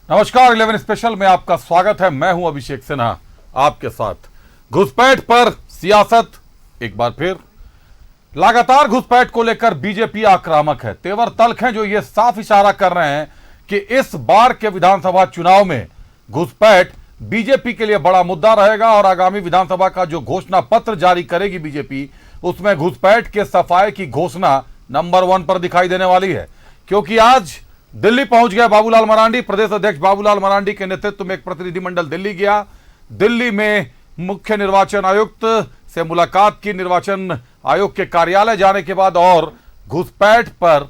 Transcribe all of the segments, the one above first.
नमस्कार 11 स्पेशल में आपका स्वागत है। मैं हूं अभिषेक सिन्हा आपके साथ। घुसपैठ पर सियासत एक बार फिर। लगातार घुसपैठ को लेकर बीजेपी आक्रामक है। तेवर तल्ख हैं जो ये साफ इशारा कर रहे हैं कि इस बार के विधानसभा चुनाव में घुसपैठ बीजेपी के लिए बड़ा मुद्दा रहेगा और आगामी विधानसभा का जो घोषणा पत्र जारी करेगी बीजेपी, उसमें घुसपैठ के सफाए की घोषणा नंबर 1 पर दिखाई देने वाली है। क्योंकि आज दिल्ली पहुंच गया बाबूलाल मरांडी। प्रदेश अध्यक्ष बाबूलाल मरांडी के नेतृत्व में एक प्रतिनिधिमंडल दिल्ली गया। दिल्ली में मुख्य निर्वाचन आयुक्त से मुलाकात की। निर्वाचन आयोग के कार्यालय जाने के बाद और घुसपैठ पर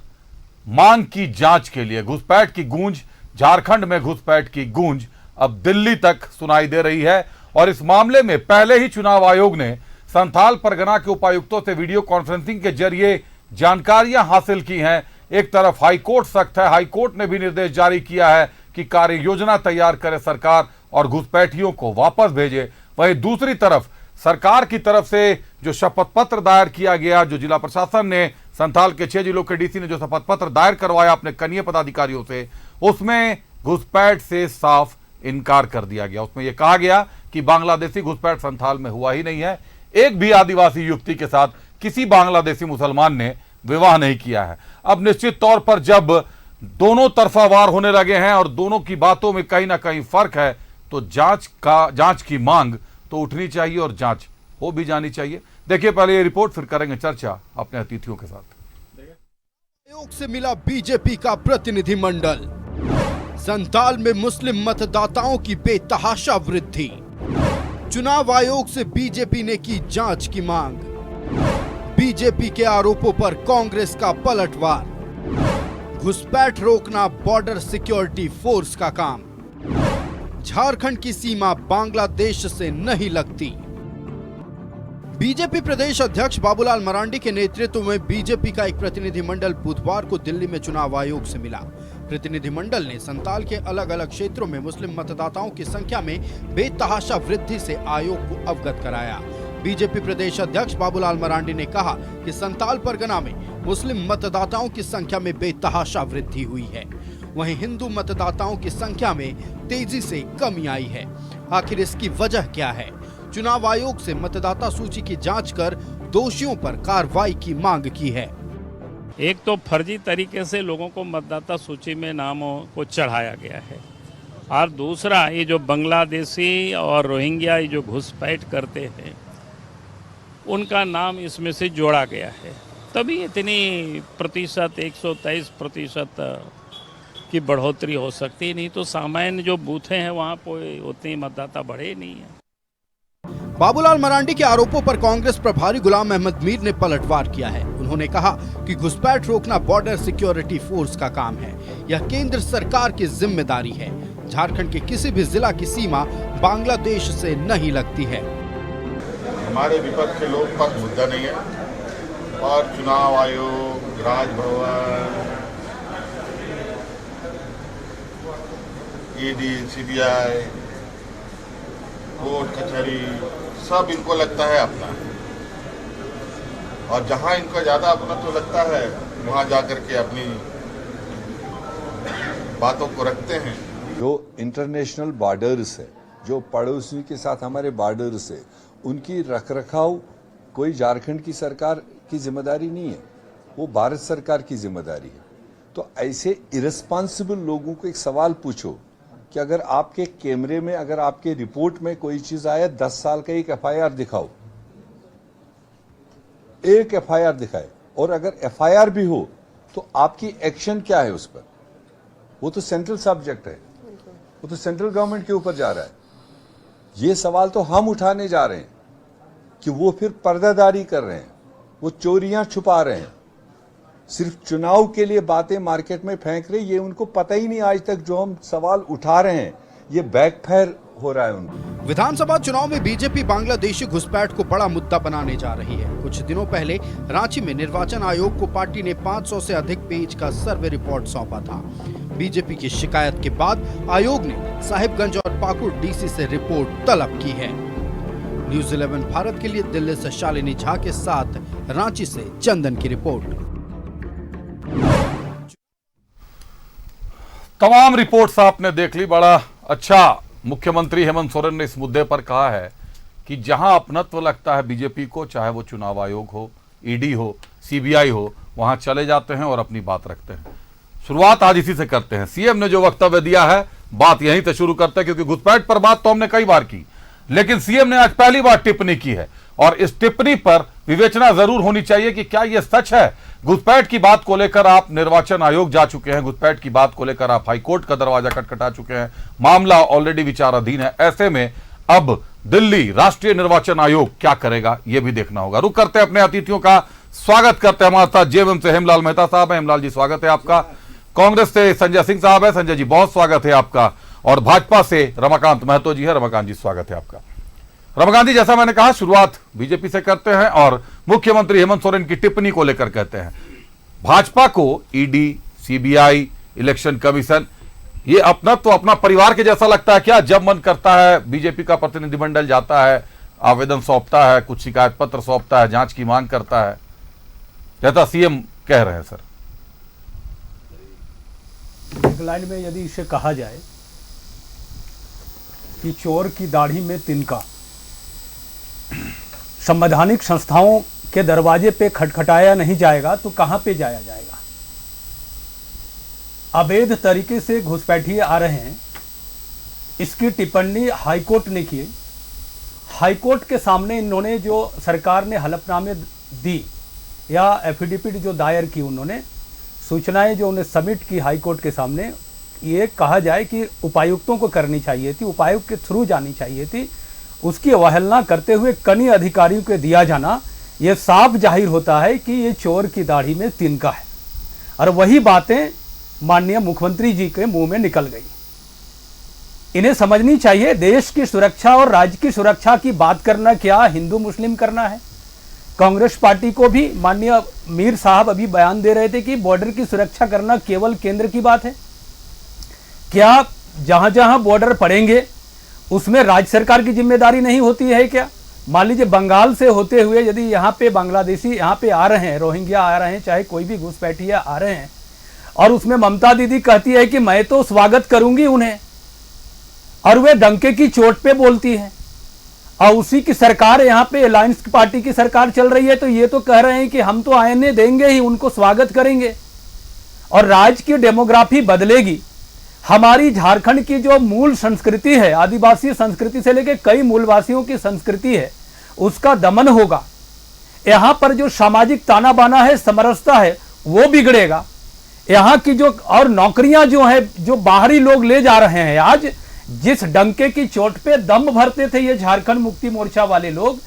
मांग की जांच के लिए घुसपैठ की गूंज, झारखंड में घुसपैठ की गूंज अब दिल्ली तक सुनाई दे रही है। और इस मामले में पहले ही चुनाव आयोग ने संथाल परगना के उपायुक्तों से वीडियो कॉन्फ्रेंसिंग के जरिए जानकारियां हासिल की हैं। एक तरफ हाईकोर्ट सख्त है, हाईकोर्ट ने भी निर्देश जारी किया है कि कार्य योजना तैयार करे सरकार और घुसपैठियों को वापस भेजे। वहीं दूसरी तरफ सरकार की तरफ से जो शपथ पत्र दायर किया गया, जो जिला प्रशासन ने संथाल के 6 जिलों के डीसी ने जो शपथ पत्र दायर करवाया अपने कनीय पदाधिकारियों से, उसमें घुसपैठ से साफ इनकार कर दिया गया। उसमें यह कहा गया कि बांग्लादेशी घुसपैठ संथाल में हुआ ही नहीं है। एक भी आदिवासी युवती के साथ किसी बांग्लादेशी मुसलमान ने विवाह नहीं किया है। अब निश्चित तौर पर जब दोनों तरफा वार होने लगे हैं और दोनों की बातों में कहीं ना कहीं फर्क है, तो जांच की मांग तो उठनी चाहिए और जांच हो भी जानी चाहिए। देखिए पहले ये रिपोर्ट, फिर करेंगे चर्चा अपने अतिथियों के साथ। आयोग से मिला बीजेपी का प्रतिनिधिमंडल। संथाल में मुस्लिम मतदाताओं की बेतहाशा वृद्धि। चुनाव आयोग से बीजेपी ने की जांच की मांग। बीजेपी के आरोपों पर कांग्रेस का पलटवार। घुसपैठ रोकना बॉर्डर सिक्योरिटी फोर्स का काम। झारखंड की सीमा बांग्लादेश से नहीं लगती। बीजेपी प्रदेश अध्यक्ष बाबूलाल मरांडी के नेतृत्व में बीजेपी का एक प्रतिनिधिमंडल बुधवार को दिल्ली में चुनाव आयोग से मिला। प्रतिनिधिमंडल ने संथाल के अलग अलग क्षेत्रों में मुस्लिम मतदाताओं की संख्या में बेतहाशा वृद्धि से आयोग को अवगत कराया। बीजेपी प्रदेश अध्यक्ष बाबूलाल मरांडी ने कहा कि संथाल परगना में मुस्लिम मतदाताओं की संख्या में बेतहाशा वृद्धि हुई है, वहीं हिंदू मतदाताओं की संख्या में तेजी से कमी आई है। आखिर इसकी वजह क्या है? चुनाव आयोग से मतदाता सूची की जांच कर दोषियों पर कार्रवाई की मांग की है। एक तो फर्जी तरीके से लोगों को मतदाता सूची में नामों को चढ़ाया गया है, और दूसरा ये जो बांग्लादेशी और रोहिंग्या ये जो घुसपैठ करते हैं उनका नाम इसमें से जोड़ा गया है, तभी इतनी प्रतिशत 123% की बढ़ोतरी हो सकती। नहीं तो सामान्य जो बूथें हैं वहाँ पर उतनी मतदाता बढ़े नहीं है। बाबूलाल मरांडी के आरोपों पर कांग्रेस प्रभारी गुलाम अहमद मीर ने पलटवार किया है। उन्होंने कहा कि घुसपैठ रोकना बॉर्डर सिक्योरिटी फोर्स का काम है, यह केंद्र सरकार की जिम्मेदारी है। झारखंड के किसी भी जिला की सीमा बांग्लादेश से नहीं लगती है। हमारे विपक्ष के लोग पर मुद्दा नहीं है, और चुनाव आयोग, राजभवन, ईडी, सीबीआई, कोर्ट कचहरी, सब इनको लगता है अपना, और जहां इनको ज्यादा अपना तो लगता है वहां जाकर के अपनी बातों को रखते हैं। जो इंटरनेशनल बॉर्डर्स है, जो पड़ोसी के साथ हमारे बॉर्डर्स है, उनकी रखरखाव कोई झारखंड की सरकार की जिम्मेदारी नहीं है, वो भारत सरकार की जिम्मेदारी है। तो ऐसे इरेस्पॉन्सिबल लोगों को एक सवाल पूछो कि अगर आपके कैमरे में, अगर आपके रिपोर्ट में कोई चीज आया, 10 साल का एक एफआईआर दिखाओ, एक एफआईआर दिखाए, और अगर एफआईआर भी हो तो आपकी एक्शन क्या है उस पर? वो तो सेंट्रल सब्जेक्ट है, वो तो सेंट्रल गवर्नमेंट के ऊपर जा रहा है। ये सवाल तो हम उठाने जा रहे हैं कि वो फिर पर्दादारी कर रहे हैं, वो चोरियां छुपा रहे हैं, सिर्फ चुनाव के लिए बातें मार्केट में फेंक रहे। ये उनको पता ही नहीं आज तक जो हम सवाल उठा रहे हैं ये बैकफायर हो रहा है उनको। विधानसभा चुनाव में बीजेपी बांग्लादेशी घुसपैठ को बड़ा मुद्दा बनाने जा रही है। कुछ दिनों पहले रांची में निर्वाचन आयोग को पार्टी ने 500 से अधिक पेज का सर्वे रिपोर्ट सौंपा था। बीजेपी की शिकायत के बाद आयोग ने साहिबगंज और पाकुड़ डीसी से रिपोर्ट तलब की है। न्यूज़ 11 भारत के लिए दिल्ली से शालिनी झा के साथ रांची से चंदन की रिपोर्ट। तमाम रिपोर्ट्स आपने देख ली। बड़ा अच्छा मुख्यमंत्री हेमंत सोरेन ने इस मुद्दे पर कहा है कि जहां अपनत्व लगता है बीजेपी को, चाहे वो चुनाव आयोग हो, ईडी हो, सीबीआई हो, वहां चले जाते हैं और अपनी बात रखते हैं। शुरुआत आज इसी से करते हैं। सीएम ने जो वक्तव्य दिया है, बात यहीं से शुरू करते हैं, क्योंकि घुसपैठ पर बात तो हमने कई बार की, लेकिन सीएम ने आज पहली बार टिप्पणी की है और इस टिप्पणी पर विवेचना जरूर होनी चाहिए कि क्या यह सच है। घुसपैठ की बात को लेकर आप निर्वाचन आयोग जा चुके हैं, घुसपैठ की बात को लेकर आप हाईकोर्ट का दरवाजा खटखटा चुके हैं, मामला ऑलरेडी विचाराधीन है। ऐसे में अब दिल्ली राष्ट्रीय निर्वाचन आयोग क्या करेगा, यह भी देखना होगा। रुक करते हैं अपने अतिथियों का, स्वागत करते हैं। हमारे साथ जेएमएम से हेमलाल मेहता साहब हैं। हेमलाल जी स्वागत है आपका। कांग्रेस से संजय सिंह साहब है। संजय जी बहुत स्वागत है आपका। और भाजपा से रमाकांत महतो जी है। रमाकांत जी स्वागत है आपका। रमाकांत जी, जैसा मैंने कहा, शुरुआत बीजेपी से करते हैं और मुख्यमंत्री हेमंत सोरेन की टिप्पणी को लेकर कहते हैं भाजपा को ईडी, सीबीआई, इलेक्शन कमीशन, ये अपना तो अपना परिवार के जैसा लगता है क्या? जब मन करता है बीजेपी का प्रतिनिधिमंडल जाता है, आवेदन सौंपता है, कुछ शिकायत पत्र सौंपता है, जांच की मांग करता है, जैसा सीएम कह रहे हैं। सर, एक लाइन में यदि इसे कहा जाए कि चोर की दाढ़ी में तिनका, संवैधानिक संस्थाओं के दरवाजे पे खटखटाया नहीं जाएगा तो कहां पे जाया जाएगा? अवैध तरीके से घुसपैठिए आ रहे हैं, इसकी टिप्पणी हाईकोर्ट ने की। हाईकोर्ट के सामने इन्होंने जो सरकार ने हलफनामे दी या एफिडेविट जो दायर की, उन्होंने सूचनाएं जो उन्हें सबमिट की हाईकोर्ट के सामने, ये कहा जाए कि उपायुक्तों को करनी चाहिए थी, उपायुक्त के थ्रू जानी चाहिए थी, उसकी अवहेलना करते हुए कनीय अधिकारियों को दिया जाना, यह साफ जाहिर होता है कि ये चोर की दाढ़ी में तिनका है। और वही बातें माननीय मुख्यमंत्री जी के मुंह में निकल गई। इन्हें समझनी चाहिए, देश की सुरक्षा और राज्य की सुरक्षा की बात करना क्या हिंदू मुस्लिम करना है? कांग्रेस पार्टी को भी माननीय मीर साहब अभी बयान दे रहे थे कि बॉर्डर की सुरक्षा करना केवल केंद्र की बात है। क्या जहां जहां बॉर्डर पड़ेंगे उसमें राज्य सरकार की जिम्मेदारी नहीं होती है क्या? मान लीजिए बंगाल से होते हुए यदि यहाँ पे बांग्लादेशी यहाँ पे आ रहे हैं, रोहिंग्या आ रहे हैं, चाहे कोई भी घुसपैठिया आ रहे हैं, और उसमें ममता दीदी कहती है कि मैं तो स्वागत करूंगी उन्हें, और वे डंके की चोट पे बोलती है, और उसी की सरकार यहाँ पे अलायंस पार्टी की सरकार चल रही है, तो ये तो कह रहे हैं कि हम तो आने देंगे ही, उनको स्वागत करेंगे। और राज्य की डेमोग्राफी बदलेगी। हमारी झारखंड की जो मूल संस्कृति है, आदिवासी संस्कृति से लेकर कई मूलवासियों की संस्कृति है, उसका दमन होगा। यहाँ पर जो सामाजिक ताना बाना है, समरसता है, वो बिगड़ेगा। यहाँ की जो और नौकरियां जो है, जो बाहरी लोग ले जा रहे हैं, आज जिस डंके की चोट पे दम भरते थे ये झारखंड मुक्ति मोर्चा वाले लोग,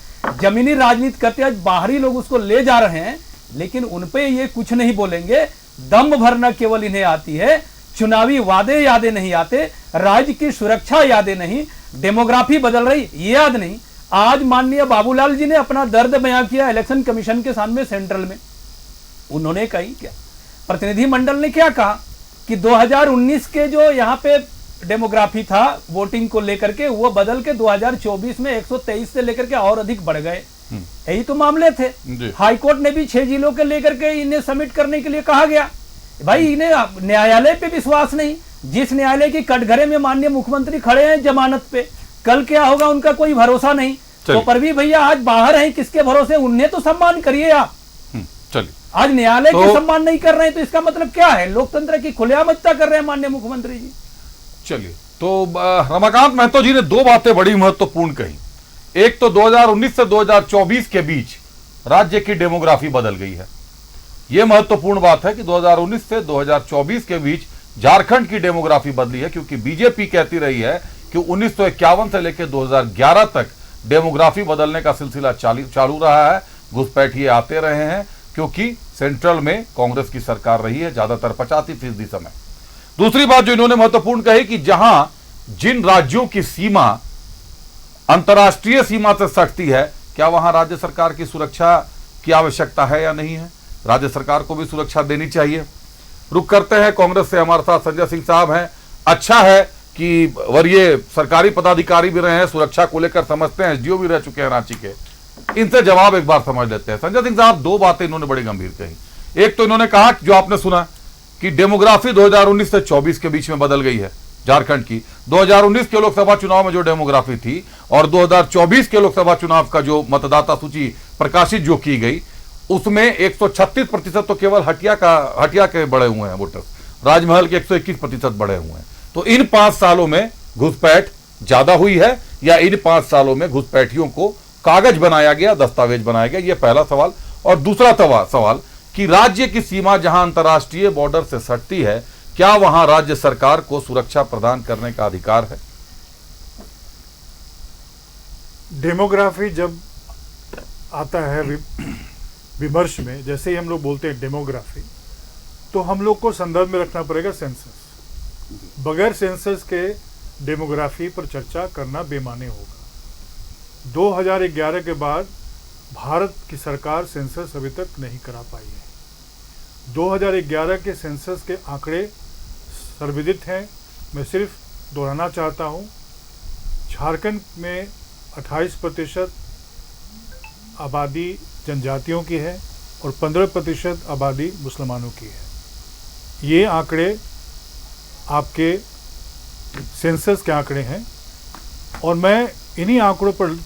जमीनी राजनीति करते, आज बाहरी लोग उसको ले जा रहे हैं, लेकिन उनपे ये कुछ नहीं बोलेंगे। दम भरना केवल इन्हें आती है, चुनावी वादे यादें नहीं आते, राज्य की सुरक्षा यादें नहीं, डेमोग्राफी बदल रही ये याद नहीं। आज माननीय बाबूलाल जी ने अपना दर्द बयां किया इलेक्शन कमीशन के सामने सेंट्रल में। उन्होंने कही क्या, प्रतिनिधिमंडल ने क्या कहा कि 2019 के जो यहाँ पे डेमोग्राफी था वोटिंग को लेकर के, वो बदल के 2024 में 123 से लेकर के और अधिक बढ़ गए। यही तो मामले थे। हाईकोर्ट ने भी 6 जिलों के लेकर के इन्हें सबमिट करने के लिए कहा गया। भाई इन्हें न्यायालय पे विश्वास नहीं, जिस न्यायालय की कटघरे में माननीय मुख्यमंत्री खड़े हैं जमानत पे, कल क्या होगा उनका कोई भरोसा नहीं। तो परवीन भैया आज बाहर हैं, किसके भरोसे? उन्हें तो सम्मान करिए आप। चलिए, आज न्यायालय के सम्मान नहीं कर रहे हैं तो इसका मतलब क्या है? लोकतंत्र की खुलेआम हत्या कर रहे हैं माननीय मुख्यमंत्री जी। चलिए, तो रमाकांत महतो जी ने दो बातें बड़ी महत्वपूर्ण कही। एक तो 2019 से 2024 के बीच राज्य की डेमोग्राफी बदल गई है। यह महत्वपूर्ण बात है कि 2019 से 2024 के बीच झारखंड की डेमोग्राफी बदली है, क्योंकि बीजेपी कहती रही है कि 1951 से लेकर 2011 तक डेमोग्राफी बदलने का सिलसिला चालू रहा है। घुसपैठिए आते रहे हैं, क्योंकि सेंट्रल में कांग्रेस की सरकार रही है ज्यादातर 85% समय। दूसरी बात जो इन्होंने महत्वपूर्ण कही कि जहां जिन राज्यों की सीमा अंतर्राष्ट्रीय सीमा से सटती है, क्या वहां राज्य सरकार की सुरक्षा की आवश्यकता है या नहीं है? राज्य सरकार को भी सुरक्षा देनी चाहिए। रुक करते हैं, कांग्रेस से हमारे साथ संजय सिंह साहब हैं। अच्छा है कि वरीय सरकारी पदाधिकारी भी रहे हैं, सुरक्षा को लेकर समझते हैं, एसडीओ भी रह चुके हैं रांची के। इनसे जवाब एक बार समझ लेते हैं। संजय सिंह साहब, दो बातें इन्होंने बड़ी गंभीर कही। एक तो इन्होंने कहा, जो आपने सुना, कि डेमोग्राफी 2019 से 24 के बीच में बदल गई है झारखंड की। 2019 के लोकसभा चुनाव में जो डेमोग्राफी थी और 2024 के लोकसभा चुनाव का जो मतदाता सूची प्रकाशित जो की गई, उसमें 136% तो केवल हटिया के बढ़े हुए हैं वोटर्स, राजमहल के 121% बढ़े हुए हैं। तो इन 5 सालों में घुसपैठ ज्यादा हुई है या इन 5 सालों में घुसपैठियों को कागज बनाया गया, दस्तावेज बनाया गया, यह पहला सवाल। और दूसरा सवाल कि राज्य की सीमा जहां अंतर्राष्ट्रीय बॉर्डर से सटती है, क्या वहां राज्य सरकार को सुरक्षा प्रदान करने का अधिकार है? डेमोग्राफी जब आता है विमर्श में, जैसे ही हम लोग बोलते हैं डेमोग्राफी, तो हम लोग को संदर्भ में रखना पड़ेगा सेंसस। बगैर सेंसस के डेमोग्राफी पर चर्चा करना बेमाने होगा। 2011 के बाद भारत की सरकार सेंसस अभी तक नहीं करा पाई है। 2011 के सेंसस के आंकड़े सर्वविदित हैं। मैं सिर्फ दोहराना चाहता हूँ, झारखंड में 28% आबादी जनजातियों की है और 15% आबादी मुसलमानों की है। ये आंकड़े आपके सेंसस के आंकड़े हैं और मैं इन्हीं आंकड़ों पर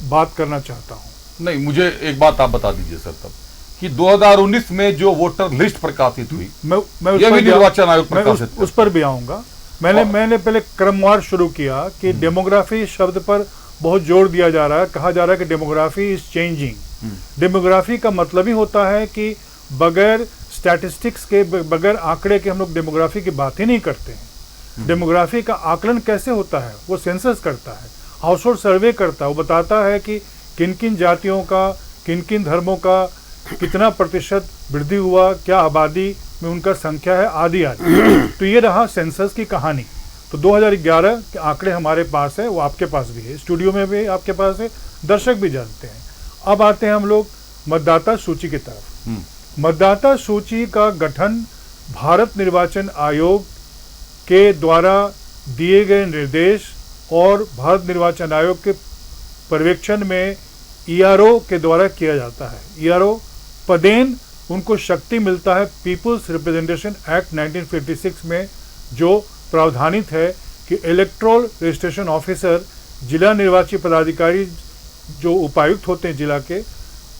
बात करना चाहता हूँ। नहीं, मुझे एक बात आप बता दीजिए सर तब कि 2019 में जो वोटर लिस्ट प्रकाशित हुई, मैं यह भी निर्वाचन आयोग प्रकाशित, उस पर भी आऊंगा। मैंने पहले क्रमवार शुरू किया कि डेमोग्राफी शब्द पर बहुत जोर दिया जा रहा है। कहा जा रहा है कि डेमोग्राफी इज चेंजिंग। डेमोग्राफी का मतलब ही होता है कि बगैर स्टैटिस्टिक्स के, बगैर आंकड़े के हम लोग डेमोग्राफी की बात ही नहीं करते हैं। डेमोग्राफी का आकलन कैसे होता है? वो सेंसस करता है, हाउस होल्ड सर्वे करता है। वो बताता है कि किन किन जातियों का, किन किन धर्मों का कितना प्रतिशत वृद्धि हुआ, क्या आबादी में उनका संख्या है, आदि आदि। तो ये रहा सेंसस की कहानी। तो 2011 के आंकड़े हमारे पास है, वो आपके पास भी है, स्टूडियो में भी आपके पास है, दर्शक भी जानते हैं। अब आते हैं हम लोग मतदाता सूची की तरफ। मतदाता सूची का गठन भारत निर्वाचन आयोग के द्वारा दिए गए निर्देश और भारत निर्वाचन आयोग के पर्यवेक्षण में ईआरओ के द्वारा किया जाता है। ईआरओ पदेन उनको शक्ति मिलता है पीपुल्स रिप्रेजेंटेशन एक्ट 1956 में, जो प्रावधानित है कि इलेक्ट्रोल रजिस्ट्रेशन ऑफिसर, जिला निर्वाची पदाधिकारी जो उपायुक्त होते हैं जिला के,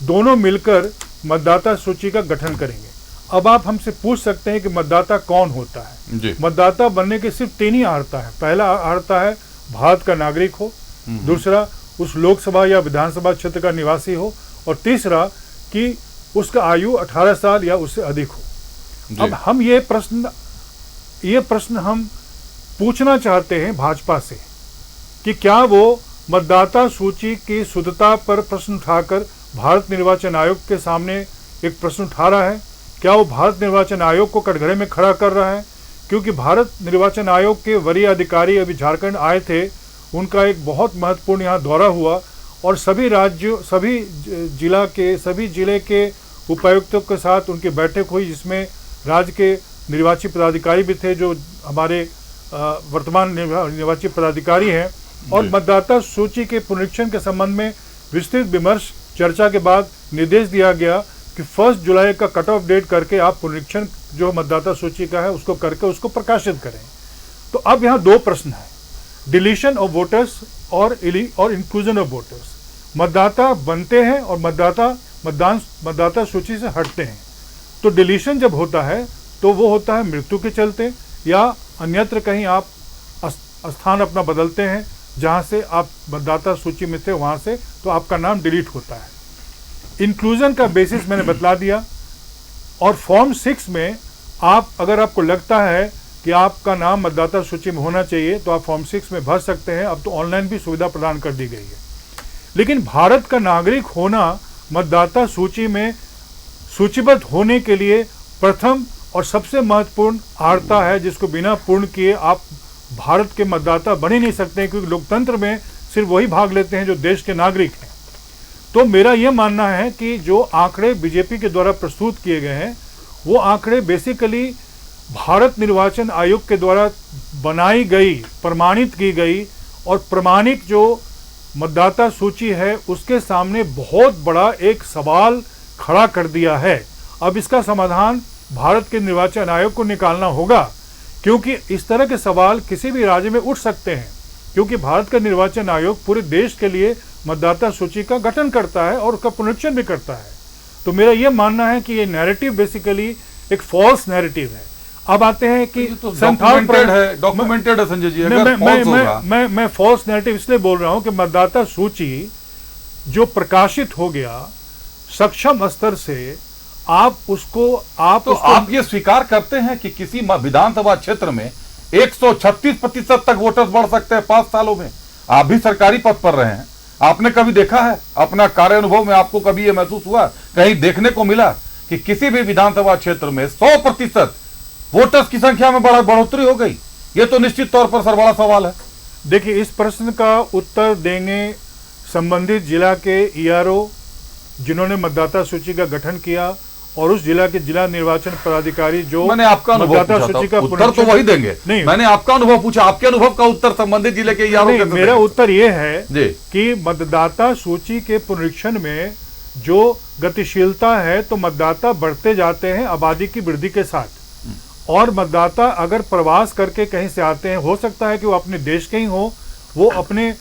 दोनों मिलकर मतदाता सूची का गठन करेंगे। अब आप हमसे पूछ सकते हैं कि मतदाता कौन होता है? मतदाता बनने के सिर्फ 3 ही अर्हता है। पहला अर्हता है भारत का नागरिक हो, दूसरा उस लोकसभा या विधानसभा क्षेत्र का निवासी हो, और तीसरा कि उसका आयु 18 साल या उससे अधिक हो। अब हम ये प्रश्न हम पूछना चाहते हैं भाजपा से कि क्या वो मतदाता सूची की शुद्धता पर प्रश्न उठाकर भारत निर्वाचन आयोग के सामने एक प्रश्न उठा रहा है? क्या वो भारत निर्वाचन आयोग को कटघरे में खड़ा कर रहा है? क्योंकि भारत निर्वाचन आयोग के वरीय अधिकारी अभी झारखंड आए थे, उनका एक बहुत महत्वपूर्ण यहाँ दौरा हुआ और सभी राज्यों, सभी जिले के उपायुक्तों के साथ उनकी बैठक हुई, जिसमें राज्य के निर्वाची पदाधिकारी भी थे जो हमारे वर्तमान निर्वाची पदाधिकारी हैं। और मतदाता सूची के पुनरीक्षण के संबंध में विस्तृत विमर्श चर्चा के बाद निर्देश दिया गया कि 1 जुलाई का कट ऑफ डेट करके आप पुनरीक्षण जो मतदाता सूची का है उसको करके उसको प्रकाशित करें। तो अब यहाँ 2 प्रश्न हैं, डिलीशन ऑफ वोटर्स और इंक्लूजन ऑफ वोटर्स। मतदाता बनते हैं और मतदाता सूची से हटते हैं। तो डिलीशन जब होता है तो वो होता है मृत्यु के चलते या अन्यत्र कहीं आप स्थान अपना बदलते हैं, जहाँ से आप मतदाता सूची में थे वहाँ से, तो आपका नाम डिलीट होता है। इंक्लूजन का बेसिस मैंने बतला दिया। और फॉर्म 6 में आप, अगर आपको लगता है कि आपका नाम मतदाता सूची में होना चाहिए तो आप फॉर्म 6 में भर सकते हैं। अब तो ऑनलाइन भी सुविधा प्रदान कर दी गई है। लेकिन भारत का नागरिक होना मतदाता सूची में सूचीबद्ध होने के लिए प्रथम और सबसे महत्वपूर्ण अर्हता है, जिसको बिना पूर्ण किए आप भारत के मतदाता बन ही नहीं सकते, क्योंकि लोकतंत्र में सिर्फ वही भाग लेते हैं जो देश के नागरिक हैं। तो मेरा यह मानना है कि जो आंकड़े बीजेपी के द्वारा प्रस्तुत किए गए हैं, वो आंकड़े बेसिकली भारत निर्वाचन आयोग के द्वारा बनाई गई, प्रमाणित की गई और प्रमाणित जो मतदाता सूची है उसके सामने बहुत बड़ा एक सवाल खड़ा कर दिया है। अब इसका समाधान भारत के निर्वाचन आयोग को निकालना होगा, क्योंकि इस तरह के सवाल किसी भी राज्य में उठ सकते हैं, क्योंकि भारत का निर्वाचन आयोग पूरे देश के लिए मतदाता सूची का गठन करता है और उसका पुनरीक्षण भी करता है। तो मेरा यह मानना है कि ये नैरेटिव बेसिकली एक फॉल्स नैरेटिव है। अब आते हैं कि डॉक्यूमेंटेड है संजय जी, अगर false होगा। मैं फॉल्स नैरेटिव इसलिए बोल रहा हूं कि मतदाता सूची जो प्रकाशित हो गया सक्षम स्तर से, आप ये स्वीकार करते हैं कि किसी विधानसभा क्षेत्र में 136% तक वोटर्स बढ़ सकते हैं 5 सालों में? आप भी सरकारी पद पर रहे हैं, आपने कभी देखा है अपना कार्य अनुभव में, आपको कभी यह महसूस हुआ, कहीं देखने को मिला कि किसी भी विधानसभा क्षेत्र में 100% वोटर्स की संख्या में बढ़ोतरी हो गई? ये तो निश्चित तौर पर सर बड़ा सवाल है। देखिए, इस प्रश्न का उत्तर देंगे संबंधित जिला के ईआरओ जिन्होंने मतदाता सूची का गठन किया, और उस जिला के जिला निर्वाचन पदाधिकारी जो मैंने आपका अनुभव पूछा, उत्तर तो वही देंगे। नहीं, मैंने आपका अनुभव पूछा, आपके अनुभव का उत्तर संबंधित जिले के ईआरओ। मेरा उत्तर यह है कि मतदाता सूची के पुनरीक्षण में जो गतिशीलता है, तो मतदाता बढ़ते जाते हैं आबादी की वृद्धि के साथ, और मतदाता अगर प्रवास करके कहीं से आते हैं, हो सकता है कि वो अपने देश के ही हो, वो अपने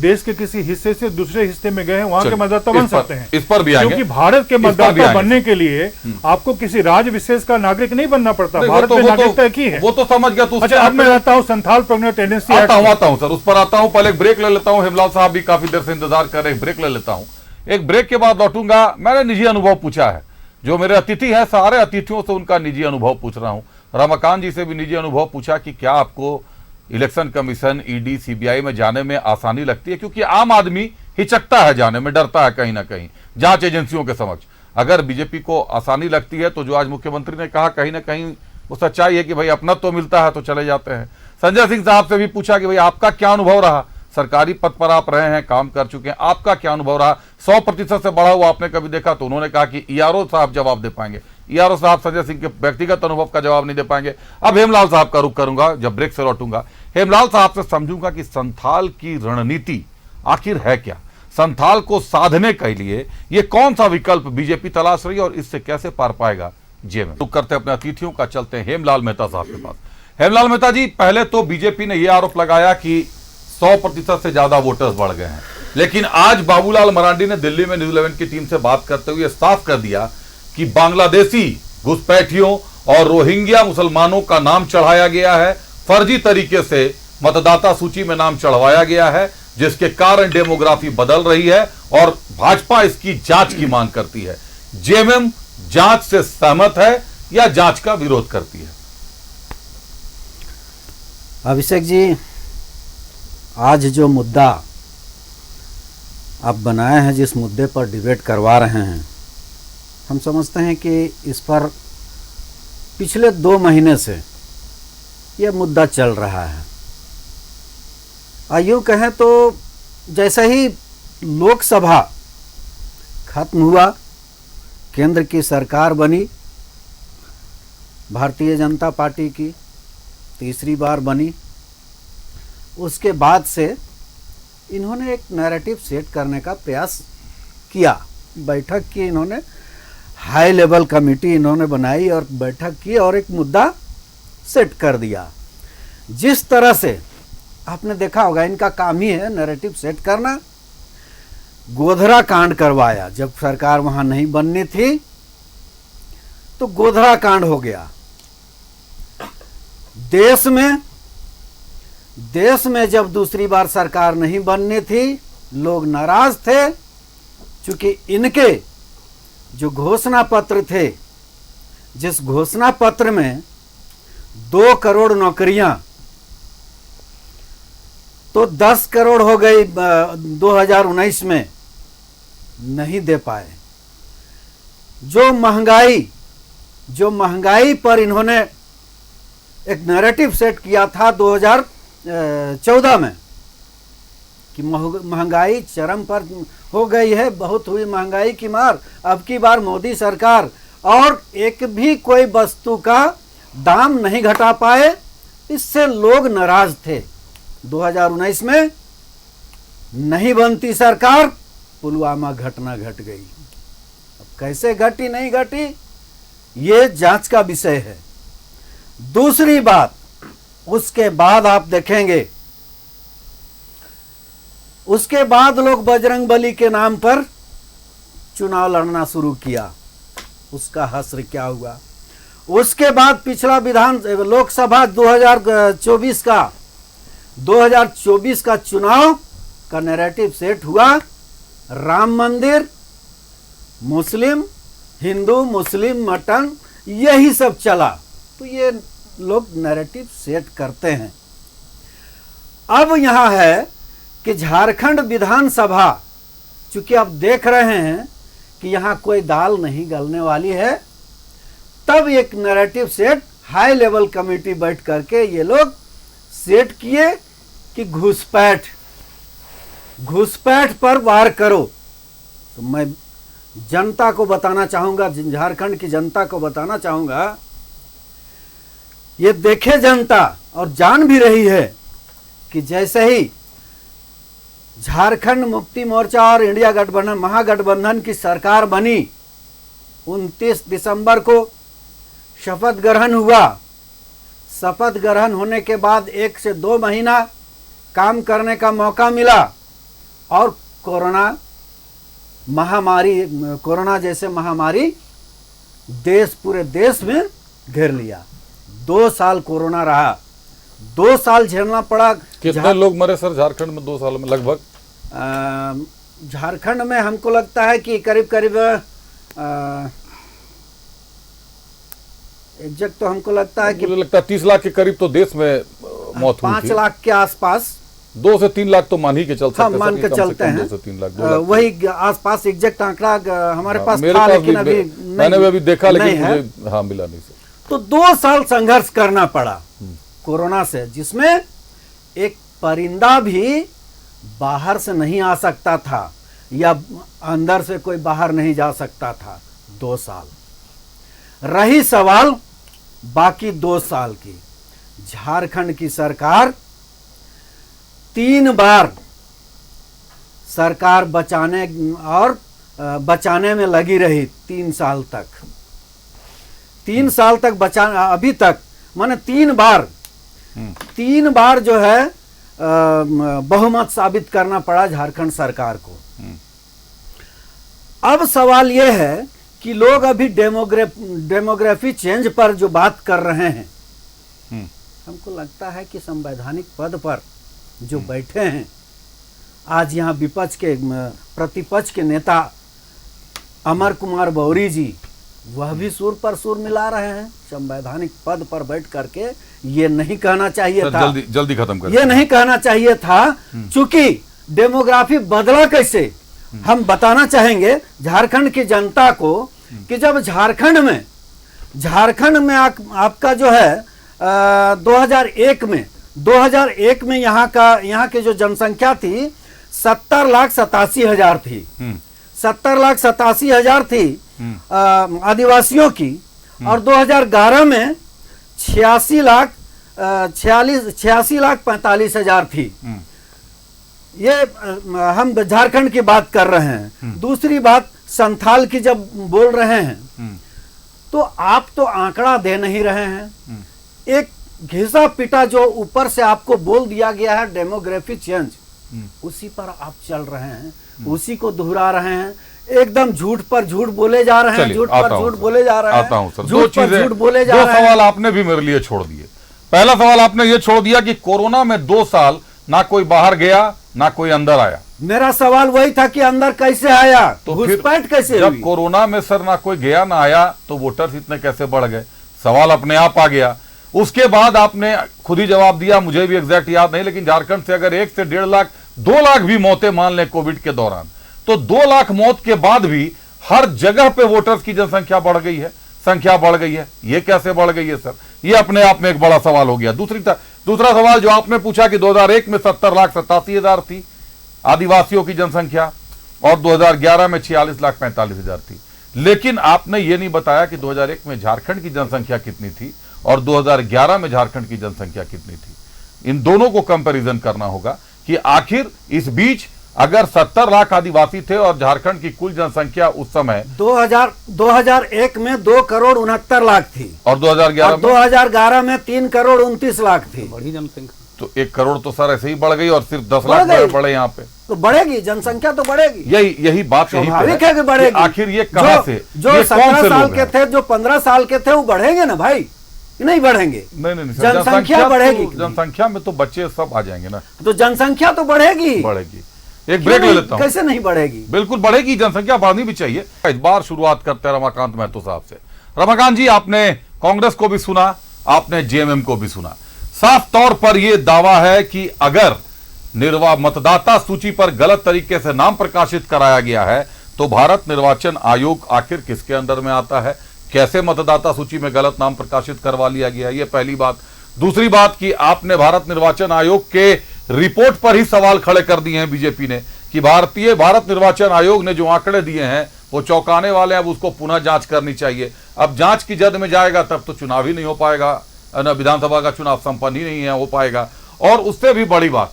देश के किसी हिस्से से दूसरे हिस्से में गए हैं, वहां के मतदाता बन सकते हैं। इस पर भी आएंगे, क्योंकि भारत के मतदाता बनने के लिए आपको किसी राज्य विशेष का नागरिक नहीं बनना पड़ता, भारत में नागरिकता की है। वो तो समझ गया। अच्छा, अब मैं आता हूँ संथाल प्रोग्रेसिव टेंडेंसी, आता हूँ सर, उस पर आता हूँ। पहले एक ब्रेक ले लेता हूँ, हेमलाल साहब भी काफी देर से इंतजार कर रहे हैं, ब्रेक ले लेता हूँ। एक ब्रेक के बाद लौटूंगा। मैंने निजी अनुभव पूछा है, जो मेरे अतिथि है, सारे अतिथियों से उनका निजी अनुभव पूछ रहा हूँ। रमाकांत जी से भी निजी अनुभव पूछा कि क्या आपको इलेक्शन कमीशन, ईडी, सीबीआई में जाने में आसानी लगती है? क्योंकि आम आदमी हिचकता है जाने में, डरता है कहीं ना कहीं जांच एजेंसियों के समक्ष। अगर बीजेपी को आसानी लगती है तो जो आज मुख्यमंत्री ने कहा, कहीं ना कहीं वो सच्चाई है कि भाई अपना तो मिलता है तो चले जाते हैं। संजय सिंह साहब से भी पूछा कि भाई आपका क्या अनुभव रहा, सरकारी पद पर आप रहे हैं, काम कर चुके हैं, आपका क्या अनुभव रहा? 100% से बढ़ा हुआ आपने कभी देखा? तो उन्होंने कहा कि ईआरओ साहब जवाब दे पाएंगे। ईआरओ साहब संजय सिंह के व्यक्तिगत अनुभव का जवाब नहीं दे पाएंगे। अब हेमलाल साहब का रुख करूंगा, जब ब्रेक से लौटूंगा हेमलाल साहब से समझूंगा कि संथाल की रणनीति आखिर है क्या, संथाल को साधने के लिए ये कौन सा विकल्प बीजेपी तलाश रही है और इससे कैसे पार पाएगा जेएमएम। रुक करते अपने अतिथियों का, चलते हैं हेमलाल मेहता साहब के पास। हेमलाल मेहता जी, पहले तो बीजेपी ने यह आरोप लगाया कि 100% से ज्यादा वोटर्स बढ़ गए हैं, लेकिन आज बाबूलाल मरांडी ने दिल्ली में न्यूज़ 11 की टीम से बात करते हुए साफ कर दिया कि बांग्लादेशी घुसपैठियों और रोहिंग्या मुसलमानों का नाम चढ़ाया गया है, फर्जी तरीके से मतदाता सूची में नाम चढ़वाया गया है, जिसके कारण डेमोग्राफी बदल रही है और भाजपा इसकी जांच की मांग करती है। जेएमएम जांच से सहमत है या जांच का विरोध करती है? अभिषेक जी, आज जो मुद्दा आप बनाए हैं, जिस मुद्दे पर डिबेट करवा रहे हैं, हम समझते हैं कि इस पर पिछले 2 महीने से यह मुद्दा चल रहा है। यूँ कहें तो जैसे ही लोकसभा खत्म हुआ, केंद्र की सरकार बनी, भारतीय जनता पार्टी की तीसरी बार बनी, उसके बाद से इन्होंने एक नैरेटिव सेट करने का प्रयास किया। बैठक की, इन्होंने हाई लेवल कमेटी इन्होंने बनाई और बैठक की और एक मुद्दा सेट कर दिया। जिस तरह से आपने देखा होगा, इनका काम ही है नैरेटिव सेट करना। गोधरा कांड करवाया, जब सरकार वहां नहीं बननी थी तो गोधरा कांड हो गया। देश में जब दूसरी बार सरकार नहीं बननी थी, लोग नाराज थे, क्योंकि इनके जो घोषणा पत्र थे, जिस घोषणा पत्र में 2 करोड़ नौकरियां, तो 10 करोड़ हो गई 2019 में, नहीं दे पाए। जो महंगाई पर इन्होंने एक नैरेटिव सेट किया था 2014 में कि महंगाई चरम पर हो गई है, बहुत हुई महंगाई की मार, अब की बार मोदी सरकार, और एक भी कोई वस्तु का दाम नहीं घटा पाए, इससे लोग नाराज थे। 2019 में नहीं बनती सरकार, पुलवामा घटना घट गई। अब कैसे घटी नहीं घटी, ये जांच का विषय है। दूसरी बात, उसके बाद आप देखेंगे, उसके बाद लोग बजरंगबली के नाम पर चुनाव लड़ना शुरू किया। उसका हश्र क्या हुआ? उसके बाद पिछला लोकसभा 2024 का चुनाव का नैरेटिव सेट हुआ। राम मंदिर, मुस्लिम, हिंदू, मुस्लिम, मटन, यही सब चला। तो ये लोग नैरेटिव सेट करते हैं। अब यहां है कि झारखंड विधानसभा, चूंकि आप देख रहे हैं कि यहां कोई दाल नहीं गलने वाली है, तब एक narrative set high level committee बैठ करके ये लोग सेट किए कि घुसपैठ पर वार करो। तो मैं जनता को बताना चाहूंगा, झारखंड की जनता को बताना चाहूंगा, ये देखे जनता और जान भी रही है कि जैसे ही झारखंड मुक्ति मोर्चा और इंडिया गठबंधन, महागठबंधन की सरकार बनी, 29 दिसंबर को शपथ ग्रहण हुआ। शपथ ग्रहण होने के बाद 1 से 2 महीना काम करने का मौका मिला और कोरोना जैसे महामारी पूरे देश में घेर लिया। 2 साल कोरोना रहा, 2 साल झेलना पड़ा। कितने लोग मरे सर झारखंड में 2 साल में लगभग? झारखंड में हमको लगता है कि करीब एग्जैक्ट तो हमको लगता है कि मुझे लगता है 30 लाख के करीब तो देश में मौत हुई थी। 5 लाख के आसपास, 2 से 3 लाख तो मान ही के चलते हाँ, मान के चलते हैं। 2 से 3 लाख, वही आसपास एग्जैक्ट आंकड़ा हमारे पास मेरे था, पास लेकिन अभी मैंने अभी देखा, लेकिन है। मुझे हाँ मिला नहीं सर। तो 2 साल संघर्ष करना पड़ा कोरोना से, जिसमें एक परिंदा भी बाहर से नहीं आ सकता था या अंदर से कोई बाहर नहीं जा सकता था। 2 साल रही सवाल बाकी 2 साल की। झारखंड की सरकार 3 बार सरकार बचाने में लगी रही। 3 साल तक अभी तक माने 3 बार जो है बहुमत साबित करना पड़ा झारखंड सरकार को। अब सवाल यह है कि लोग अभी डेमोग्राफी चेंज पर जो बात कर रहे हैं, हमको लगता है कि संवैधानिक पद पर जो बैठे हैं आज यहाँ प्रतिपक्ष के नेता अमर कुमार बौरी जी, वह भी सुर पर सुर मिला रहे हैं। संवैधानिक पद पर बैठ करके ये नहीं कहना चाहिए था, जल्दी खत्म कर, ये नहीं कहना चाहिए था, चूंकि डेमोग्राफी बदला कैसे हम बताना चाहेंगे झारखंड की जनता को कि जब झारखंड में आपका जो है 2001 में यहाँ की जो जनसंख्या थी 70,87,000 थी। 70,87,000 थी आदिवासियों की, और 2011 में 86,45,000 थी। ये हम झारखंड की बात कर रहे हैं। दूसरी बात, संथाल की जब बोल रहे हैं तो आप तो आंकड़ा दे नहीं रहे हैं। एक घिसा पिटा जो ऊपर से आपको बोल दिया गया है डेमोग्राफी चेंज, उसी पर आप चल रहे हैं, उसी को दोहरा रहे हैं। एकदम झूठ पर झूठ बोले जा रहे हैं, झूठ पर झूठ बोले जा रहे हैं। आता हूं सर, झूठ पर झूठ बोले जा रहे हैं। 2 सवाल आपने भी मेरे लिए छोड़ दिए। पहला सवाल आपने ये छोड़ दिया कि कोरोना में 2 साल ना कोई बाहर गया ना कोई अंदर आया। मेरा सवाल वही था कि अंदर कैसे आया, तो घुसपैठ कैसे जब हुई? कोरोना में सर ना कोई गया ना आया तो वोटर्स इतने कैसे बढ़ गए? सवाल अपने आप आ गया। उसके बाद आपने खुद ही जवाब दिया, मुझे भी एग्जैक्ट याद नहीं, लेकिन झारखंड से अगर 1 से 1.5 लाख 2 लाख भी मौतें मान लें कोविड के दौरान, तो 2 लाख मौत के बाद भी हर जगह पे वोटर्स की जनसंख्या बढ़ गई है, संख्या बढ़ गई है। ये कैसे बढ़ गई है सर? ये अपने आप में एक बड़ा सवाल हो गया। दूसरा सवाल जो आपने पूछा कि 2001 में 70,87,000 थी आदिवासियों की जनसंख्या और 2011 में 46,45,000 थी, लेकिन आपने ये नहीं बताया कि 2001 में झारखंड की जनसंख्या कितनी थी और 2011 में झारखंड की जनसंख्या कितनी थी। इन दोनों को कंपैरिजन करना होगा कि आखिर इस बीच अगर 70 लाख आदिवासी थे और झारखंड की कुल जनसंख्या उस समय 2001 में 2,69,00,000 थी और 2011 और 2011 में 3,29,00,000 थी। बड़ी जनसंख्या तो 1 करोड़ तो सर ऐसे ही बढ़ गई और सिर्फ 10 बढ़ लाख गई। बढ़े यहाँ पे। तो बढ़ेगी, जनसंख्या तो बढ़ेगी, यही बात यही पे स्वाभाविक है कि बढ़ेगी। आखिर ये कहां से, जो ये 17 साल लोग के हैं? थे, जो 15 साल के थे, वो बढ़ेंगे ना भाई, नहीं बढ़ेंगे? नहीं सर, जनसंख्या बढ़ेगी, जनसंख्या में तो बच्चे सब आ जाएंगे ना, तो जनसंख्या तो बढ़ेगी। एक ब्रेक ले लेता हूं। कैसे नहीं बढ़ेगी? बिल्कुल बढ़ेगी, जनसंख्या बढ़नी भी चाहिए। इस बार शुरुआत करते हैं रमाकांत महतो साहब से। रमाकांत जी, आपने कांग्रेस को भी सुना, आपने जेएमएम को भी सुना। साफ तौर पर यह दावा है कि अगर मतदाता सूची पर गलत तरीके से नाम प्रकाशित कराया गया है तो भारत निर्वाचन आयोग आखिर किसके अंडर में आता है, कैसे मतदाता सूची में गलत नाम प्रकाशित करवा लिया गया है, यह पहली बात। दूसरी बात कि आपने भारत निर्वाचन आयोग के रिपोर्ट पर ही सवाल खड़े कर दिए हैं बीजेपी ने कि भारत निर्वाचन आयोग ने जो आंकड़े दिए हैं वो चौंकाने वाले हैं, अब उसको पुनः जांच करनी चाहिए। अब जांच की जद में जाएगा तब तो चुनाव ही नहीं हो पाएगा, न विधानसभा का चुनाव संपन्न ही नहीं है हो पाएगा। और उससे भी बड़ी बात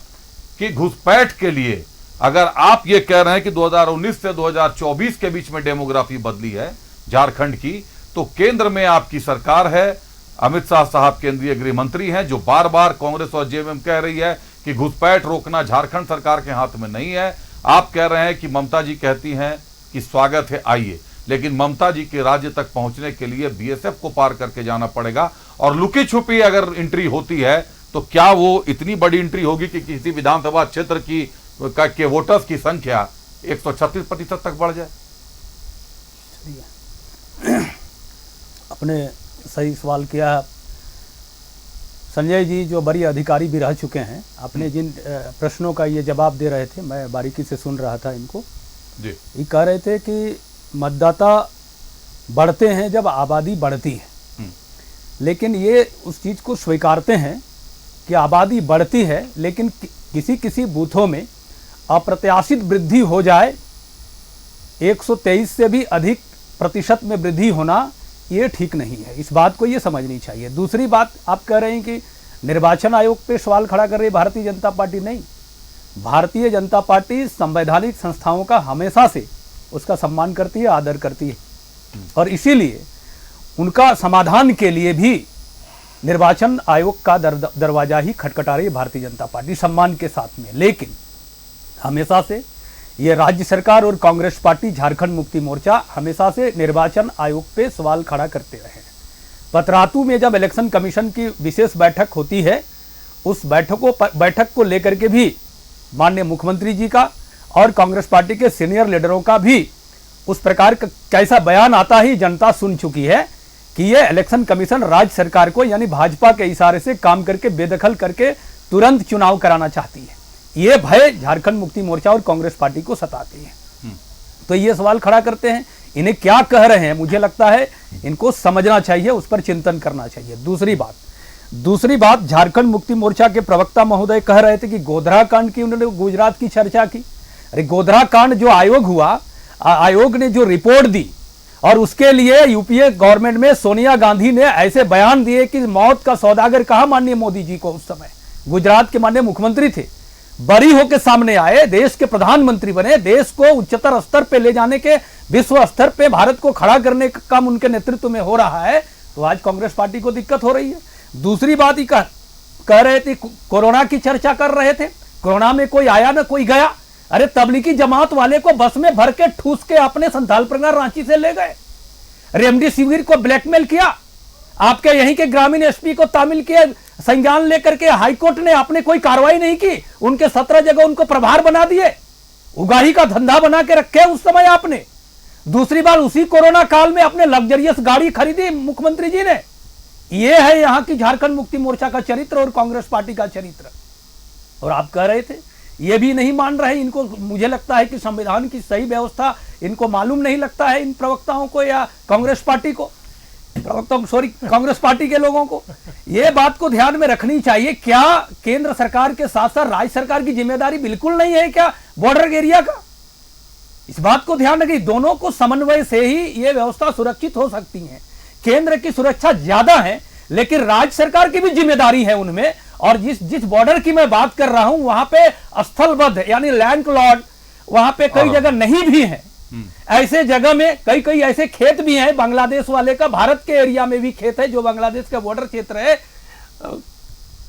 कि घुसपैठ के लिए अगर आप ये कह रहे हैं कि 2019 से 2024 के बीच में डेमोग्राफी बदली है झारखंड की, तो केंद्र में आपकी सरकार है, अमित शाह साहब केंद्रीय गृह मंत्री हैं, जो बार बार कांग्रेस और जेएमएम कह रही है कि घुसपैठ रोकना झारखंड सरकार के हाथ में नहीं है। आप कह रहे हैं कि ममता जी कहती हैं कि स्वागत है आइए, लेकिन ममता जी के राज्य तक पहुंचने के लिए बीएसएफ को पार करके जाना पड़ेगा और लुकी छुपी अगर एंट्री होती है तो क्या वो इतनी बड़ी एंट्री होगी कि किसी विधानसभा क्षेत्र के वोटर्स की संख्या 136% तक बढ़ जाए? अपने सही सवाल किया संजय जी, जो बड़ी अधिकारी भी रह चुके हैं। आपने जिन प्रश्नों का ये जवाब दे रहे थे, मैं बारीकी से सुन रहा था इनको जी। ये कह रहे थे कि मतदाता बढ़ते हैं जब आबादी बढ़ती है, लेकिन ये उस चीज़ को स्वीकारते हैं कि आबादी बढ़ती है, लेकिन किसी किसी बूथों में अप्रत्याशित वृद्धि हो जाए, 123 से भी अधिक प्रतिशत में वृद्धि होना ये ठीक नहीं है। इस बात को ये समझनी चाहिए। दूसरी बात, आप कह रहे हैं कि निर्वाचन आयोग पे सवाल खड़ा कर रही भारतीय जनता पार्टी। नहीं, भारतीय जनता पार्टी संवैधानिक संस्थाओं का हमेशा से उसका सम्मान करती है, आदर करती है, और इसीलिए उनका समाधान के लिए भी निर्वाचन आयोग का दरवाजा ही खटखटा रही है भारतीय जनता पार्टी, सम्मान के साथ में। लेकिन हमेशा से ये राज्य सरकार और कांग्रेस पार्टी, झारखंड मुक्ति मोर्चा हमेशा से निर्वाचन आयोग पे सवाल खड़ा करते रहे हैं। पतरातू में जब इलेक्शन कमीशन की विशेष बैठक होती है, उस बैठक को लेकर के भी माननीय मुख्यमंत्री जी का और कांग्रेस पार्टी के सीनियर लीडरों का भी उस प्रकार का कैसा बयान आता ही जनता सुन चुकी है कि ये इलेक्शन कमीशन राज्य सरकार को यानी भाजपा के इशारे से काम करके बेदखल करके तुरंत चुनाव कराना चाहती है। ये भय झारखंड मुक्ति मोर्चा और कांग्रेस पार्टी को सताती है। तो ये सवाल खड़ा करते हैं, इन्हें क्या कह रहे हैं मुझे लगता है इनको समझना चाहिए, उस पर चिंतन करना चाहिए। दूसरी बात झारखंड मुक्ति मोर्चा के प्रवक्ता महोदय कह रहे थे कि गोधरा कांड की उन्होंने गुजरात की चर्चा की। अरे गोधरा कांड जो आयोग हुआ, आयोग ने जो रिपोर्ट दी और उसके लिए यूपीए गवर्नमेंट में सोनिया गांधी ने ऐसे बयान दिए कि मौत का सौदागर कहा माननीय मोदी जी को। उस समय गुजरात के माननीय मुख्यमंत्री थे, बरी होकर सामने आए, देश के प्रधानमंत्री बने, देश को उच्चतर स्तर पे ले जाने के, विश्व स्तर पे भारत को खड़ा करने का काम उनके नेतृत्व में हो रहा है। तो आज कांग्रेस पार्टी को दिक्कत हो रही है। दूसरी बात ही कह रहे थे, कोरोना की चर्चा कर रहे थे, कोरोना में कोई आया ना कोई गया। अरे तबलीगी जमात वाले को बस में भर के ठूस के अपने संथाल प्रगना रांची से ले गए, रेमडेसिविर को ब्लैकमेल किया, आपके यहीं के ग्रामीण एसपी को तामिल किया, संज्ञान लेकर के हाईकोर्ट ने आपने कोई कार्रवाई नहीं की, उनके 17 जगह उनको प्रभार बना दिए, उगाही का धंधा बना के रखे उस समय आपने। दूसरी बार उसी कोरोना काल में अपने लग्जरियस गाड़ी खरीदी मुख्यमंत्री जी ने। यह है यहां की झारखंड मुक्ति मोर्चा का चरित्र और कांग्रेस पार्टी का चरित्र। और आप कह रहे थे ये भी नहीं मान रहे, इनको मुझे लगता है कि संविधान की सही व्यवस्था इनको मालूम नहीं लगता है, इन प्रवक्ताओं को या कांग्रेस पार्टी को, प्रवक्ताओं सॉरी कांग्रेस पार्टी के लोगों को ये बात को ध्यान में रखनी चाहिए। क्या केंद्र सरकार के साथ साथ राज्य सरकार की जिम्मेदारी बिल्कुल नहीं है क्या बॉर्डर एरिया का? इस बात को ध्यान रखिए, दोनों को समन्वय से ही ये व्यवस्था सुरक्षित हो सकती है। केंद्र की सुरक्षा ज्यादा है, लेकिन राज्य सरकार की भी जिम्मेदारी है उनमें। और जिस बॉर्डर की मैं बात कर रहा हूं वहां पे स्थलबद्ध यानी लैंड लॉर्ड वहां पे कई जगह नहीं भी है। ऐसे जगह में कई कई ऐसे खेत भी हैं, बांग्लादेश वाले का भारत के एरिया में भी खेत है जो बांग्लादेश का बॉर्डर क्षेत्र है।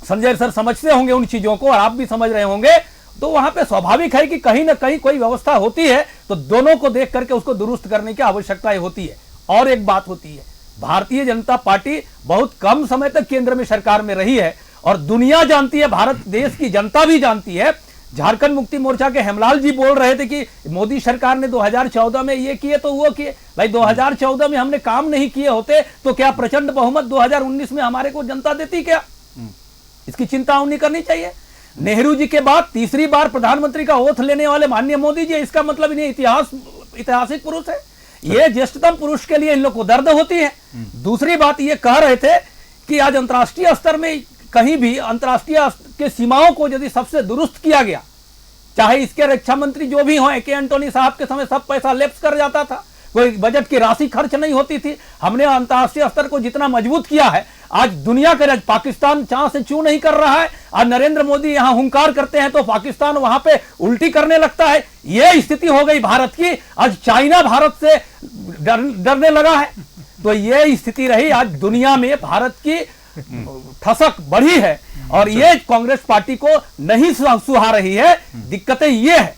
संजय सर समझते होंगे उन चीजों को और आप भी समझ रहे होंगे। तो वहां पे स्वाभाविक है कि कहीं ना कहीं कोई व्यवस्था होती है तो दोनों को देख करके उसको दुरुस्त करने की आवश्यकता होती है। और एक बात होती है, भारतीय जनता पार्टी बहुत कम समय तक केंद्र में सरकार में रही है और दुनिया जानती है, भारत देश की जनता भी जानती है। झारखंड मुक्ति मोर्चा के हेमलाल जी बोल रहे थे कि मोदी सरकार ने 2014 में ये किए तो वो किए। भाई 2014 में हमने काम नहीं किए होते तो क्या प्रचंड बहुमत 2019 में हमारे को जनता देती क्या? इसकी चिंता नहीं करनी चाहिए। नेहरू जी के बाद तीसरी बार प्रधानमंत्री का ओथ लेने वाले माननीय मोदी जी, इसका मतलब इन्हें ऐतिहासिक पुरुष है। ये ज्येष्ठतम पुरुष के लिए इन लोग को दर्द होती है। दूसरी बात ये कह रहे थे कि आज अंतर्राष्ट्रीय स्तर में कहीं भी अंतर्राष्ट्रीय के सीमाओं को यदि सबसे दुरुस्त किया गया, चाहे इसके रक्षा मंत्री जो भी हों, के एंटोनी साहब के समय सब पैसा लेप्स कर जाता था, कोई बजट की राशि खर्च नहीं होती थी। हमने अंतर्राष्ट्रीय स्तर को जितना मजबूत किया है, आज दुनिया का पाकिस्तान चाह से चू नहीं कर रहा है। आज नरेंद्र मोदी यहां हुंकार करते हैं तो पाकिस्तान वहां पे उल्टी करने लगता है। यह स्थिति हो गई भारत की। आज चाइना भारत से डरने लगा है। तो यह स्थिति रही। आज दुनिया में भारत की ठसक बढ़ी है और ये कांग्रेस पार्टी को नहीं सुहा रही है। दिक्कतें ये है,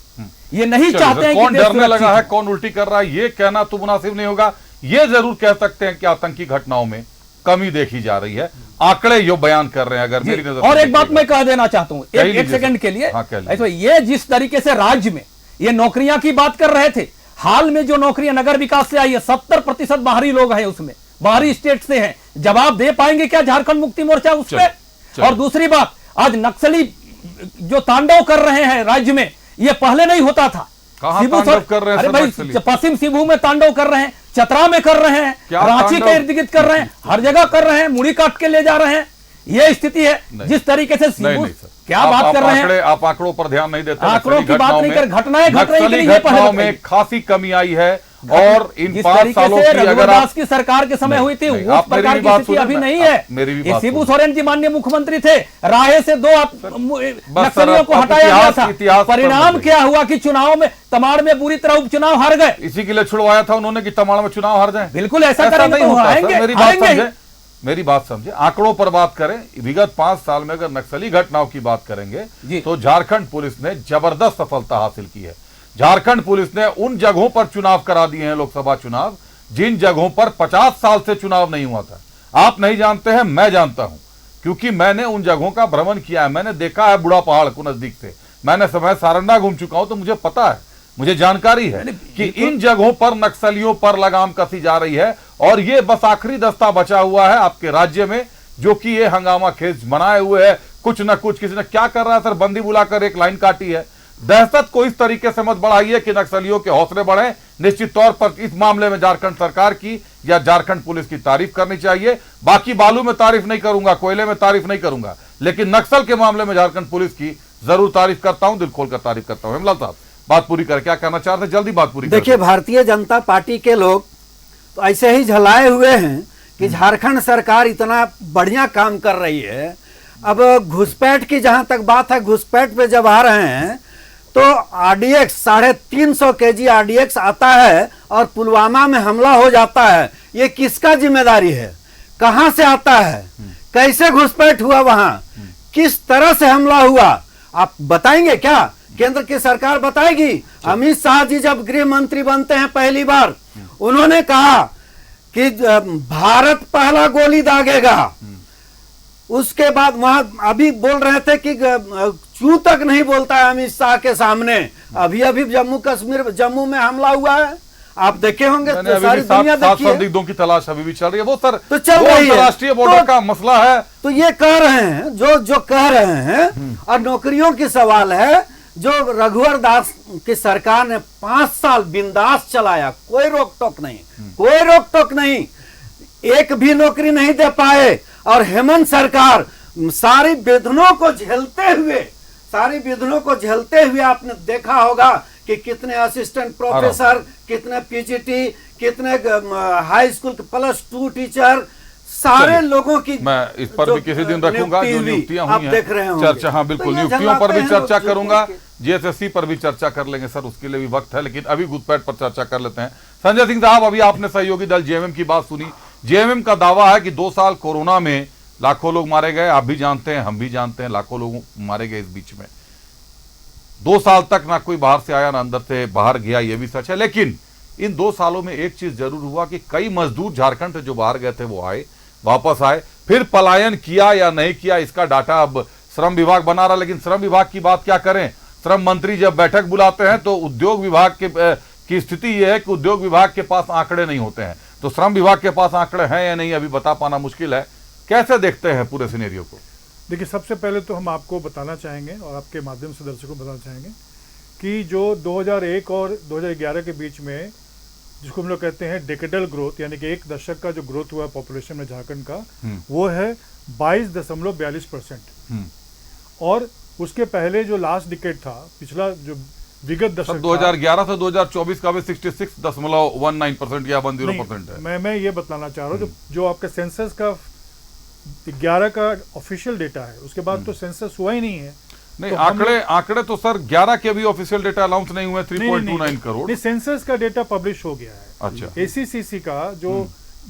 ये नहीं चाहते हैं कौन कि डरने लगा है, कौन उल्टी कर रहा है, ये कहना तो मुनासिब नहीं होगा। ये जरूर कह सकते हैं कि आतंकी घटनाओं में कमी देखी जा रही है। आंकड़े जो बयान कर रहे हैं, अगर मेरी नजर और एक बात मैं कह देना चाहता हूं एक सेकंड के लिए। ऐसा ये जिस तरीके से राज्य में ये नौकरियां की बात कर रहे थे, हाल में जो नौकरियां नगर विकास से आई है 70% बाहरी लोग हैं उसमें, बाहरी स्टेट से हैं। जवाब दे पाएंगे क्या झारखंड मुक्ति मोर्चा उस पर? और दूसरी बात, आज नक्सली जो तांडव कर रहे हैं राज्य में, ये पहले नहीं होता था। तांडव कर रहे हैं? अरे भाई पश्चिम सिंहभूम में तांडव कर रहे हैं, चतरा में कर रहे हैं, रांची के इर्द गिर्द कर रहे हैं, हर जगह कर रहे हैं, मुड़ी काट के ले जा रहे हैं। ये स्थिति है जिस तरीके से क्या बात कर रहे हैं आप आंकड़ों पर ध्यान नहीं देते। आंकड़ों की बात नहीं कर, घटनाएं घट रही है। घटनाओं में खासी कमी आई है और इन 5 सालों की अगर दास की सरकार के समय हुई थी उस प्रकार की स्थिति अभी नहीं है। शिबू सोरेन जी माननीय मुख्यमंत्री थे, राहे से 2 नक्सलियों को हटाया गया था। परिणाम क्या हुआ कि चुनाव में तमाड़ में बुरी तरह उपचुनाव हार गए। इसी के लिए छुड़वाया था उन्होंने कि तमाड़ में चुनाव हार जाए। बिल्कुल ऐसा करेंगे तो आएंगे। मेरी बात समझे, आंकड़ों पर बात करें, विगत 5 साल में अगर नक्सली घटनाओं की बात करेंगे तो झारखंड पुलिस ने जबरदस्त सफलता हासिल की है। झारखंड पुलिस ने उन जगहों पर चुनाव करा दिए हैं, लोकसभा चुनाव, जिन जगहों पर 50 साल से चुनाव नहीं हुआ था। आप नहीं जानते हैं, मैं जानता हूं, क्योंकि मैंने उन जगहों का भ्रमण किया है। मैंने देखा है बुढ़ा पहाड़ को नजदीक से, मैंने समय सारंडा घूम चुका हूं, तो मुझे पता है, मुझे जानकारी है कि इन जगहों पर नक्सलियों पर लगाम कसी जा रही है। और ये बस आखिरी दस्ता बचा हुआ है आपके राज्य में, जो कि ये हंगामा खेज बनाए हुए है। कुछ न कुछ किसी ने क्या कर रहा है सर, बंदी बुलाकर एक लाइन काटी है। दहशत को इस तरीके से मत बढ़ाइए कि नक्सलियों के हौसले बढ़े। निश्चित तौर पर इस मामले में झारखंड सरकार की या झारखंड पुलिस की तारीफ करनी चाहिए। बाकी बालू में तारीफ नहीं करूंगा, कोयले में तारीफ नहीं करूंगा, लेकिन नक्सल के मामले में झारखंड पुलिस की जरूर तारीफ करता हूं, दिल खोलकर तारीफ करता हूं। हेमलाल साहब बात पूरी कर, क्या कहना चाहते हैं? जल्दी बात पूरी। देखिए, भारतीय जनता पार्टी के लोग तो ऐसे ही झलाए हुए हैं कि झारखंड सरकार इतना बढ़िया काम कर रही है। अब घुसपैठ की जहां तक बात है, घुसपैठ पे जब आ रहे हैं तो आरडीएक्स 350 केजी आरडीएक्स आता है और पुलवामा में हमला हो जाता है। ये किसका जिम्मेदारी है? कहां से आता है? कैसे घुसपैठ हुआ? वहां किस तरह से हमला हुआ? आप बताएंगे क्या? केंद्र की सरकार बताएगी? अमित शाह जी जब गृह मंत्री बनते हैं पहली बार, उन्होंने कहा कि भारत पहला गोली दागेगा। उसके बाद वहां अभी बोल रहे थे कि चू तक नहीं बोलता है अमित शाह के सामने। अभी जम्मू में हमला हुआ है, आप देखे होंगे। तो सारी दुनिया देखी है। संदिग्धों की तलाश अभी भी चल रही है। वो सर तो चल रही है, राष्ट्रीय बॉर्डर का मसला है। तो ये कह रहे हैं जो कह रहे हैं। और नौकरियों की सवाल है, जो रघुवर दास की सरकार ने 5 साल बिंदास चलाया, कोई रोक टोक नहीं, कोई रोक टोक नहीं, एक भी नौकरी नहीं दे पाए। और हेमंत सरकार सारी विघ्नों को झेलते हुए आपने देखा होगा कि कितने असिस्टेंट प्रोफेसर, कितने पीजीटी, कितने हाई स्कूल के +2 टीचर, सारे लोगों की मैं इस पर भी किसी दिन रखूंगा जो नियुक्तियां हुई हैं, देख रहे हैं चर्चा। हाँ बिल्कुल, नियुक्तियों पर भी चर्चा करूंगा। जीएसएससी पर भी चर्चा कर लेंगे सर, उसके लिए भी वक्त है, लेकिन अभी घुसपैठ पर चर्चा कर लेते हैं। संजय सिंह साहब, अभी आपने सहयोगी दल जेएमएम की बात सुनी। जेएमएम का दावा है कि 2 साल कोरोना में लाखों लोग मारे गए, आप भी जानते हैं, हम भी जानते हैं, लाखों लोग मारे गए इस बीच में। 2 साल तक ना कोई बाहर से आया ना अंदर से बाहर गया, ये भी सच है। लेकिन इन 2 सालों में एक चीज जरूर हुआ कि कई मजदूर झारखंड से जो बाहर गए थे वो आए, वापस आए, फिर पलायन किया या नहीं किया इसका डाटा अब श्रम विभाग बना रहा। लेकिन श्रम विभाग की बात क्या करें, श्रम मंत्री जब बैठक बुलाते हैं तो उद्योग विभाग की स्थिति यह है कि उद्योग विभाग के पास आंकड़े नहीं होते हैं। तो श्रम विभाग के पास आंकड़े हैं या नहीं अभी बता पाना मुश्किल है। कैसे देखते हैं पूरे सिनेरियो को? देखिए, सबसे पहले तो हम आपको बताना चाहेंगे और आपके माध्यम से दर्शकों को बताना चाहेंगे कि जो 2001 और 2011 के बीच में जिसको हम लोग कहते हैं डेकेडल ग्रोथ, यानी कि 1 दशक का जो ग्रोथ हुआ पॉपुलेशन में झारखंड का, वो है 22.42%। और उसके पहले जो लास्ट डिकेड था, पिछला जो विगत दशक 2011 से 2024 का भी 66.19% या 10% है। मैं ये बताना चाह रहा हूँ जो आपका सेंसस का 11 का ऑफिशियल डेटा है, उसके बाद तो सेंसस हुआ ही नहीं है। नहीं, तो आंकड़े तो सर 11 के भी ऑफिशियल डेटा अनाउंस नहीं हुए, 3.29 करोड़। नहीं, सेंसस का डेटा पब्लिश हो गया है। अच्छा। एसीसीसी का जो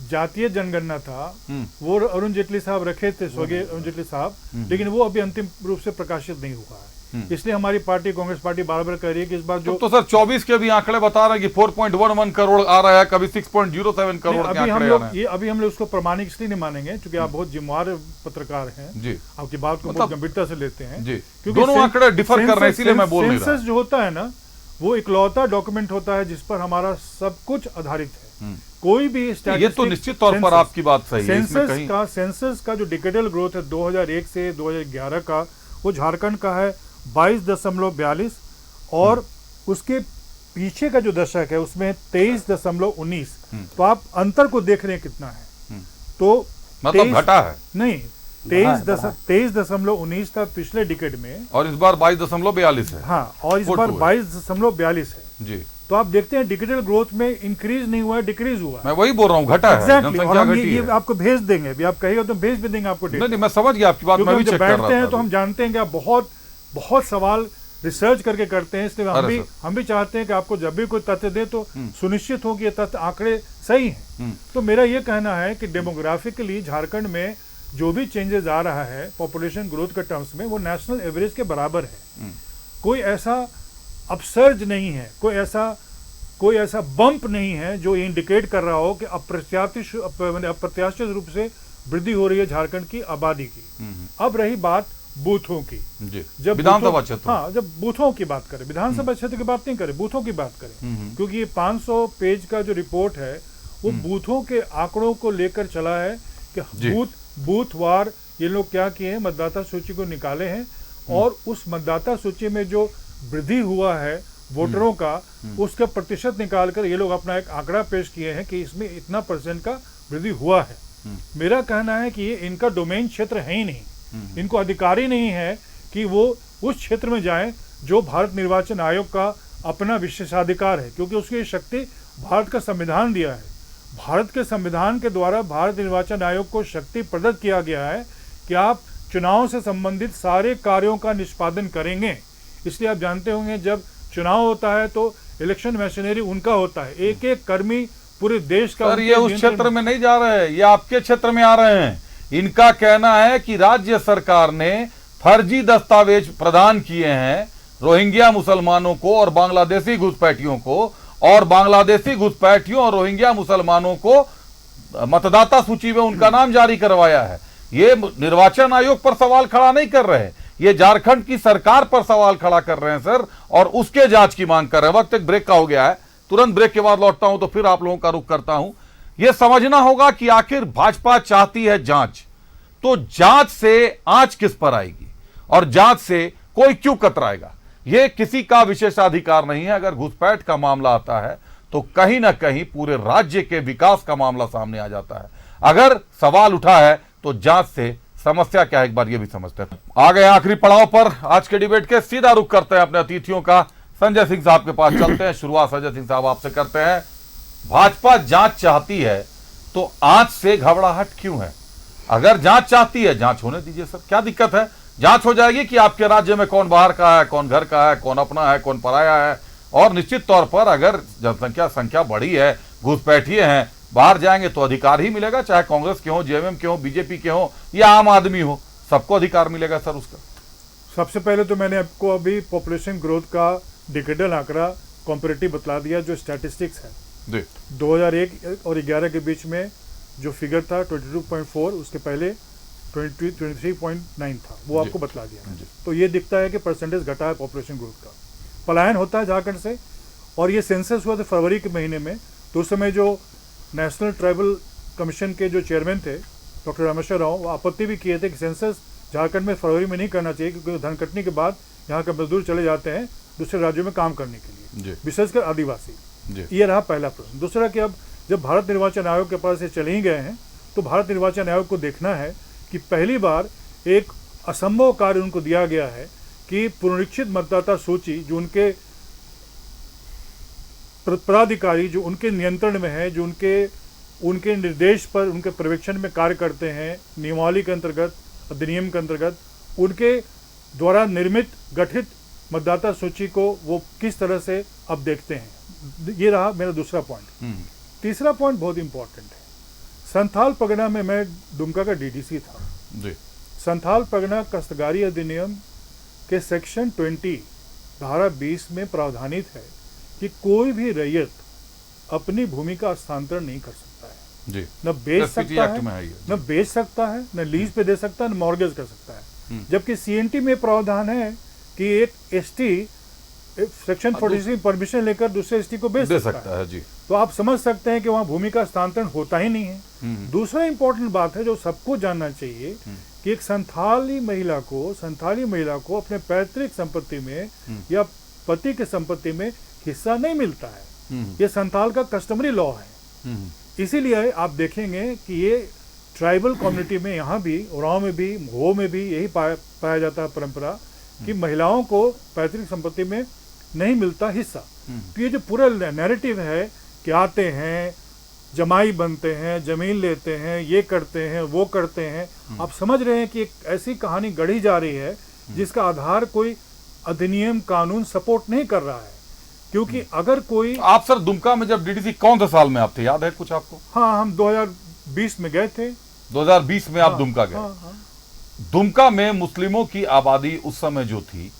जातीय जनगणना था वो अरुण जेटली साहब रखे थे, स्वर्गीय अरुण जेटली साहब, लेकिन वो अभी अंतिम रूप से प्रकाशित नहीं हुआ है। इसलिए हमारी पार्टी, कांग्रेस पार्टी, बार बार कह रही है कि इस बार जो तो सर 24 के भी आंकड़े बता रहे हैं कि 4.11 करोड़ आ रहा है, कभी 6.07 करोड़ के आंकड़े आ रहे हैं। अभी हम लोग उसको प्रमाणिक इसलिए नहीं मानेंगे क्योंकि आप बहुत जिम्मेवार पत्रकार हैं जी, आपकी बात को बहुत गंभीरता से लेते हैं जी, दोनों आंकड़े डिफर कर रहे हैं, इसीलिए मैं बोल नहीं रहा। सेंसस जो होता है ना, वो इकलौता डॉक्यूमेंट होता है जिस पर हमारा सब कुछ आधारित है। कोई भी ये तो निश्चित तौर पर आपकी बात सही है। सेंसस का जो डिकेडल ग्रोथ है 2001 से 2011 का, वो झारखंड का है 22.42 और उसके पीछे का जो दशक है उसमें 23.19। तो आप अंतर को देख रहे हैं कितना है। तो मतलब घटा है नहीं, 23.19 था पिछले डिकेड में और इस बार 22.42 है। हाँ, और इस बार 22.42 है जी। तो आप देखते हैं डिजिटल ग्रोथ में इंक्रीज नहीं हुआ है, डिक्रीज हुआ है। मैं वही बोल रहा हूँ, घटा है। और हम ये आपको भेज देंगे, अभी आप कहिएगा तो भेज भी देंगे आपको। नहीं, मैं समझ गया आपकी बात, मैं भी चेक कर रहा था। बैठते हैं तो हम जानते हैं कि आप बहुत सवाल रिसर्च करके करते हैं, इसलिए हम भी चाहते हैं कि आपको जब भी कोई तथ्य दे तो सुनिश्चित हो कि ये तथ्य आंकड़े सही हैं। तो मेरा ये कहना है कि डेमोग्राफिकली झारखंड में जो भी चेंजेस आ रहा है पॉपुलेशन ग्रोथ के टर्म्स में, वो नेशनल एवरेज के बराबर है। कोई ऐसा अपसर्ज नहीं है, कोई ऐसा बम्प नहीं है जो इंडिकेट कर रहा हो कि अप्रत्याशित रूप से वृद्धि हो रही है झारखंड की आबादी की। अब रही बात बूथों की, जब विधानसभा क्षेत्र, हाँ, जब बूथों की बात करें, विधानसभा क्षेत्र की बात नहीं करें, बूथों की बात करें, क्योंकि ये 500 पेज का जो रिपोर्ट है वो बूथों के आंकड़ों को लेकर चला है कि बूथ वार ये लोग क्या किए हैं, मतदाता सूची को निकाले हैं और उस मतदाता सूची में जो वृद्धि हुआ है वोटरों का, उसका प्रतिशत निकालकर ये लोग अपना एक आंकड़ा पेश किए हैं कि इसमें इतना % का वृद्धि हुआ है। मेरा कहना है कि ये इनका डोमेन क्षेत्र है ही नहीं, इनको अधिकार ही नहीं है कि वो उस क्षेत्र में जाएं जो भारत निर्वाचन आयोग का अपना विशेषाधिकार है, क्योंकि उसकी ये शक्ति भारत का संविधान दिया है। भारत के संविधान के द्वारा भारत निर्वाचन आयोग को शक्ति प्रदत्त किया गया है कि आप चुनाव से संबंधित सारे कार्यों का निष्पादन करेंगे। इसलिए आप जानते होंगे जब चुनाव होता है तो इलेक्शन मशीनरी उनका होता है, एक एक कर्मी पूरे देश का। सर ये उस क्षेत्र में नहीं जा रहे हैं, ये आपके क्षेत्र में आ रहे हैं। इनका कहना है कि राज्य सरकार ने फर्जी दस्तावेज प्रदान किए हैं रोहिंग्या मुसलमानों को और बांग्लादेशी घुसपैठियों को, और बांग्लादेशी घुसपैठियों और रोहिंग्या मुसलमानों को मतदाता सूची में उनका नाम जारी करवाया है। ये निर्वाचन आयोग पर सवाल खड़ा नहीं कर रहे, ये झारखंड की सरकार पर सवाल खड़ा कर रहे हैं सर, और उसके जांच की मांग कर रहे हैं। वक्त एक ब्रेक का हो गया है, तुरंत ब्रेक के बाद लौटता हूं तो फिर आप लोगों का रुख करता हूं। यह समझना होगा कि आखिर भाजपा चाहती है जांच, तो जांच से आंच किस पर आएगी और जांच से कोई क्यों कतराएगा, यह किसी का विशेषाधिकार नहीं है। अगर घुसपैठ का मामला आता है तो कहीं ना कहीं पूरे राज्य के विकास का मामला सामने आ जाता है। अगर सवाल उठा है तो जांच से समस्या क्या है एक बार ये भी समझते हैं। आ गए आखिरी पड़ाव पर आज के डिबेट के, सीधा रुख करते हैं अपने अतिथियों का। संजय सिंह साहब के पास चलते हैं। शुरुआत संजय सिंह साहब आपसे करते हैं। भाजपा जांच चाहती है तो आंच से घबराहट क्यों है? अगर जांच चाहती है, जांच होने दीजिए सर, क्या दिक्कत है? जांच हो जाएगी कि आपके राज्य में कौन बाहर का है, कौन घर का है, कौन अपना है, कौन पराया है। और निश्चित तौर पर अगर संख्या बढ़ी है, घुसपैठिए हैं, बाहर जाएंगे तो अधिकार ही मिलेगा, चाहे कांग्रेस के हो, जेएमएम के हो, बीजेपी के हो या आम आदमी हो, सबको अधिकार मिलेगा सर उसका। सबसे पहले तो मैंने आपको अभी पॉपुलेशन ग्रोथ का डिकेडल आंकड़ा कॉम्परेटिव बतला दिया जो स्टैटिस्टिक्स है। 2001 और 11 के बीच में जो फिगर था 22.4, उसके पहले 23.9 था, वो आपको बतला दिया। तो ये दिखता है कि परसेंटेज घटा है पॉपुलेशन ग्रोथ का। पलायन होता है झारखंड से, और ये सेंसस हुआ था फरवरी के महीने में। तो उस समय जो नेशनल ट्राइबल कमीशन के जो चेयरमैन थे डॉक्टर रामेश्वर राव, वो आपत्ति भी किए थे कि सेंसस झारखंड में फरवरी में नहीं करना चाहिए, क्योंकि धन कटने के बाद यहाँ के मजदूर चले जाते हैं दूसरे राज्यों में काम करने के लिए, विशेषकर आदिवासी। ये रहा पहला प्रश्न। दूसरा कि अब जब भारत निर्वाचन आयोग के पास ये चले ही गए हैं, तो भारत निर्वाचन आयोग को देखना है कि पहली बार एक असंभव कार्य उनको दिया गया है कि पुनरीक्षित मतदाता सूची जो उनके पदाधिकारी जो उनके नियंत्रण में है, जो उनके निर्देश पर उनके पर्यवेक्षण में कार्य करते हैं, नियमावली के अंतर्गत, अधिनियम के अंतर्गत, उनके द्वारा निर्मित गठित मतदाता सूची को वो किस तरह से अब देखते हैं। ये रहा मेरा दूसरा पॉइंट। तीसरा पॉइंट बहुत इंपॉर्टेंट है। संथाल परगना में मैं दुमका का डीडीसी था जी। संथाल परगना काश्तकारी अधिनियम के सेक्शन 20 धारा 20 में प्रावधानित है कि कोई भी रैयत अपनी भूमि का हस्तांतरण नहीं कर सकता है जी। न बेच सकता है, न बेच सकता है, न लीज पे दे सकता है, न मॉर्गेज कर सकता है। जबकि सीएनटी में प्रावधान है कि एक एसटी सेक्शन 43 परमिशन लेकर दूसरे एसटी को बेच सकता है जी। तो आप समझ सकते हैं कि वहाँ भूमि का हस्तांतरण होता ही नहीं है। दूसरा इंपॉर्टेंट बात है जो सबको जानना चाहिए कि एक संथाली महिला को अपने पैतृक संपत्ति में या पति के संपत्ति में हिस्सा नहीं मिलता है। ये संथाल का कस्टमरी लॉ है। इसीलिए आप देखेंगे कि ये ट्राइबल कम्युनिटी में यहाँ भी, उरांव में भी, हो में भी यही पाया जाता है परंपरा कि महिलाओं को पैतृक संपत्ति में नहीं मिलता हिस्सा। तो ये जो पूरा नैरेटिव है कि आते हैं, जमाई बनते हैं, जमीन लेते हैं, ये करते हैं, वो करते हैं, आप समझ रहे हैं कि एक ऐसी कहानी गढ़ी जा रही है जिसका आधार कोई अधिनियम, कानून सपोर्ट नहीं कर रहा है। क्योंकि अगर कोई आप सर दुमका में जब डीडीसी कौन से साल में आप थे, याद है कुछ आपको? हाँ, हम 2020 में गए थे। 2020 में आप दुमका गए। दुमका में मुस्लिमों की आबादी उस समय जो थी,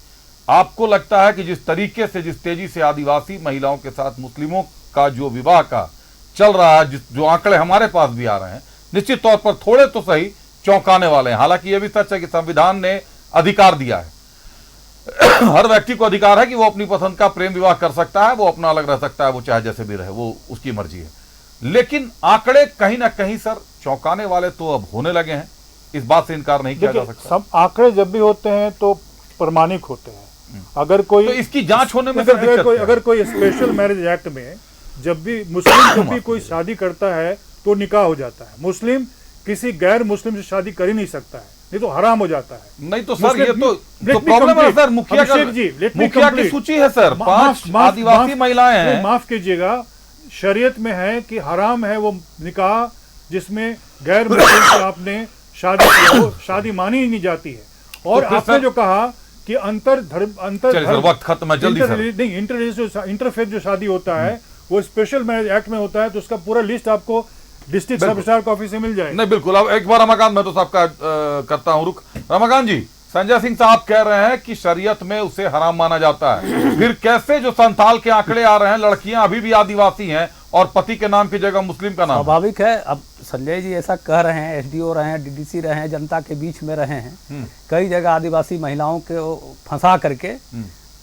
आपको लगता है कि जिस तरीके से, जिस तेजी से आदिवासी महिलाओं के साथ मुस्लिमों का जो विवाह का चल रहा है, जो आंकड़े हमारे पास भी आ रहे हैं, निश्चित तौर पर थोड़े तो सही चौंकाने वाले हैं। हालांकि यह भी सच है कि संविधान ने अधिकार दिया है, हर व्यक्ति को अधिकार है कि वो अपनी पसंद का प्रेम विवाह कर सकता है, वो अपना अलग रह सकता है, वो चाहे जैसे भी रहे, वो उसकी मर्जी है। लेकिन आंकड़े कहीं ना कहीं सर चौंकाने वाले तो अब होने लगे हैं, इस बात से इनकार नहीं किया जा सकता। सब आंकड़े जब भी होते हैं तो प्रमाणिक होते हैं। अगर कोई तो इसकी जांच होने में अगर कोई स्पेशल मैरिज एक्ट में जब भी मुस्लिम जब भी कोई शादी करता है तो निकाह हो जाता है। मुस्लिम किसी गैर मुस्लिम से शादी कर ही नहीं सकता है, नहीं तो हराम हो जाता है। नहीं तो सर ये तो प्रॉब्लम है सर। मुखिया की सूची है सर, 5 आदिवासी महिलाएं हैं। माफ कीजिएगा, शरीयत में है कि हराम है वो निकाह जिसमें गैर मुस्लिम से आपने शादी की, वो शादी मानी ही नहीं जाती है। और आपने जो कहा कि वक्त खत्म है, जल्दी सर। इंटरफेथ जो शादी होता है वो स्पेशल मैरिज एक्ट में होता है, तो उसका पूरा लिस्ट आपको डिस्ट्रिक्ट सब रजिस्ट्रार ऑफिस से मिल जाएगा। नहीं बिल्कुल। अब एक बार रमाकांत, मैं तो सबका करता हूं रुक। रमाकांत जी, संजय सिंह साहब कह रहे हैं कि शरीयत में उसे हराम माना जाता है, फिर कैसे जो संथाल के आंकड़े आ रहे हैं, लड़कियां अभी भी आदिवासी हैं और पति के नाम की जगह मुस्लिम का नाम? स्वाभाविक है। अब संजय जी ऐसा कह रहे हैं, एसडीओ रहे हैं, डीडीसी रहे हैं, जनता के बीच में रहे हैं, कई जगह आदिवासी महिलाओं को फंसा करके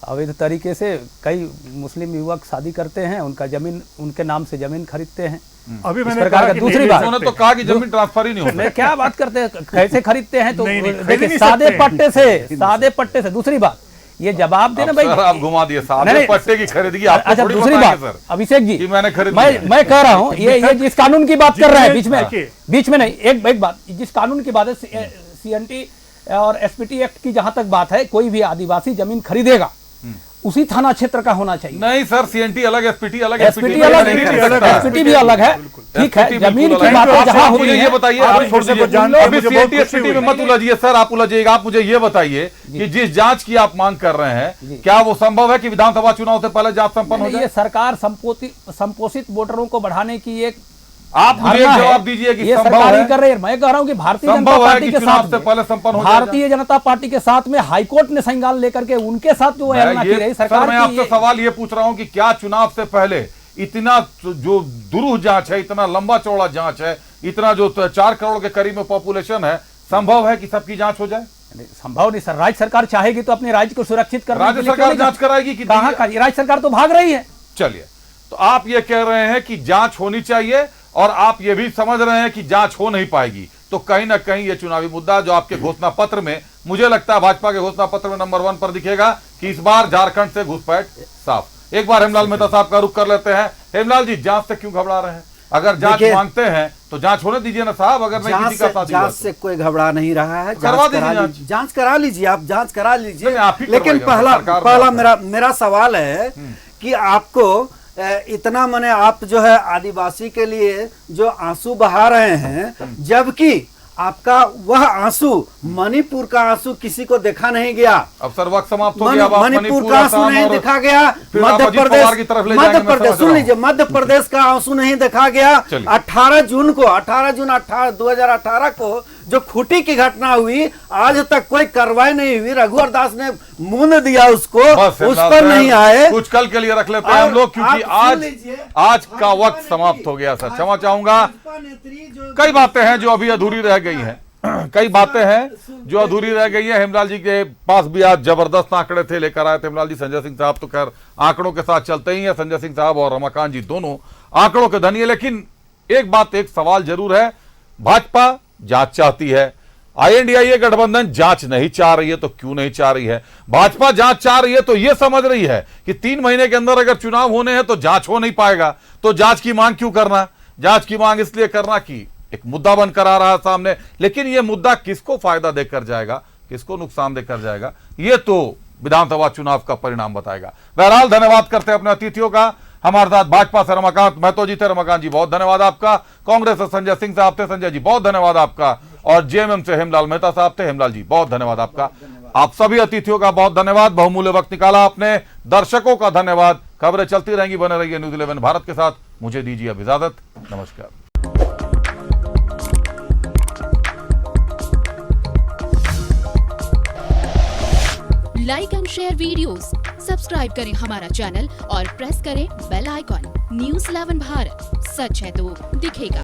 अवैध तरीके से कई मुस्लिम युवक शादी करते हैं, उनका जमीन, उनके नाम से जमीन खरीदते हैं। अभी मैंने कहा कि दूसरी बात, उन्होंने तो कहा कि जमीन ट्रांसफर ही नहीं होता। क्या बात करते हैं, कैसे खरीदते हैं? तो देखिए सादे पट्टे से। दूसरी बात, ये जवाब देना भाई, आप घुमा दिए सादे पट्टे की खरीदगी। अच्छा दूसरी बात, अभिषेक जी, मैंने खरीद, मैं कह रहा हूँ ये जिस कानून की बात कर रहे हैं, बीच में नहीं, एक बात, जिस कानून की बात है सीएनटी और एसपीटी एक्ट की, जहां तक बात है, कोई भी आदिवासी जमीन खरीदेगा उसी थाना क्षेत्र का होना चाहिए। नहीं सर, सीएनटी अलग, एसपीटी अलग, एसपीटी अलग, एसपीटी भी अलग है, ठीक है, जमीन की बात जहां होती है। ये बताइए, अभी सीएनटी एसपीटी में मत उलझिए सर, आप उलझिएगा। आप मुझे ये बताइए कि जिस जांच की आप मांग कर रहे हैं, क्या वो संभव है कि विधानसभा चुनाव से पहले जांच संपन्न हो जाए? ये सरकार संपोषित वोटरों को बढ़ाने की एक आप मुझे जवाब दीजिए कि ये संभव सरकार है? ही कर रही है। मैं कह रहा हूं कि भारतीय जनता संभव है पार्टी कि के चुनाव साथ से पहले संपन्न हो भारतीय जनता पार्टी के साथ में हाईकोर्ट ने संज्ञान लेकर के उनके साथ जो अवहेलना की रही सरकार मैं की। आपसे सवाल ये पूछ रहा हूं कि क्या चुनाव से पहले इतना जो दुरूह जांच है, इतना लंबा चौड़ा जांच है, इतना जो 4 करोड़ के करीब में पॉपुलेशन है, संभव है कि सबकी जांच हो जाए? संभव नहीं सर, राज्य सरकार चाहेगी तो अपने राज्य को सुरक्षित करने राज्य सरकार जांच कराएगी कि कहां का? राज्य सरकार तो भाग रही है। चलिए, तो आप ये कह रहे हैं कि जांच होनी चाहिए और आप ये भी समझ रहे हैं कि जांच हो नहीं पाएगी, तो कहीं ना कहीं ये चुनावी मुद्दा जो आपके घोषणा पत्र में, मुझे लगता है भाजपा के घोषणा पत्र में नंबर 1 पर दिखेगा कि इस बार झारखंड से घुसपैठ साफ। एक बार हेमलाल मेहता साहब का रुख कर लेते हैं। हेमलाल जी, जांच से क्यों घबरा रहे हैं? अगर जांच मांगते हैं तो जांच होने दीजिए ना साहब। अगर नहीं किसी का साथ जांच से कोई घबरा नहीं रहा है, करवा दीजिए जांच करा लीजिए, आप जांच करा लीजिए। आप ही लेकिन पहला मेरा सवाल है कि आपको इतना माने आप जो है आदिवासी के लिए जो आंसू बहा रहे हैं, जबकि आपका वह आंसू, मणिपुर का आंसू किसी को देखा नहीं गया। अब सर वक्त समाप्त हो गया। मणिपुर का आंसू नहीं देखा गया, मध्य प्रदेश सुन लीजिए, मध्य प्रदेश का आंसू नहीं देखा गया। 18 जून 2018 को जो खूंटी की घटना हुई, आज तक कोई कार्रवाई नहीं हुई। रघुवर दास ने मुंह दिया उसको, उस पर नहीं आए। कुछ कल के लिए रख लेते हैं हम लोग, क्योंकि आज का वक्त समाप्त हो गया। सर क्षमा चाहूंगा, कई बातें हैं जो अभी अधूरी रह गई हैं, कई बातें हैं जो अधूरी रह गई है। हेमलाल जी के पास भी आज जबरदस्त आंकड़े थे, लेकर आए थे हेमलाल जी। संजय सिंह साहब तो खैर आंकड़ों के साथ चलते ही हैं, संजय सिंह साहब और रमाकांत जी दोनों आंकड़ों के धनी है। लेकिन एक सवाल जरूर है, भाजपा जांच चाहती है, INDIA गठबंधन जांच नहीं चाह रही है, तो क्यों नहीं चाह रही है? भाजपा जांच चाह रही है तो यह समझ रही है कि 3 महीने के अंदर अगर चुनाव होने हैं तो जांच हो नहीं पाएगा, तो जांच की मांग क्यों करना? जांच की मांग इसलिए करना कि एक मुद्दा बनकर आ रहा है सामने, लेकिन यह मुद्दा किसको फायदा देकर जाएगा, किसको नुकसान देकर जाएगा, यह तो विधानसभा चुनाव का परिणाम बताएगा। बहरहाल धन्यवाद करते हैं अपने अतिथियों का। हमारे साथ भाजपा से रमाकांत महतो जी थे। रमाकांत जी बहुत धन्यवाद आपका। कांग्रेस से संजय सिंह साहब थे। संजय जी बहुत धन्यवाद आपका। और JMM से हेमलाल मेहता साहब थे। हेमलाल जी बहुत धन्यवाद आपका। आप सभी अतिथियों का बहुत धन्यवाद, बहुमूल्य वक्त निकाला आपने। दर्शकों का धन्यवाद। खबरें चलती रहेंगी, बने रहिए न्यूज़ 11 भारत के साथ। मुझे दीजिए अब इजाजत, नमस्कार। Like and share videos, subscribe करें हमारा चैनल और प्रेस करें बेल आइकॉन। न्यूज़ 11 भारत, सच है तो दिखेगा।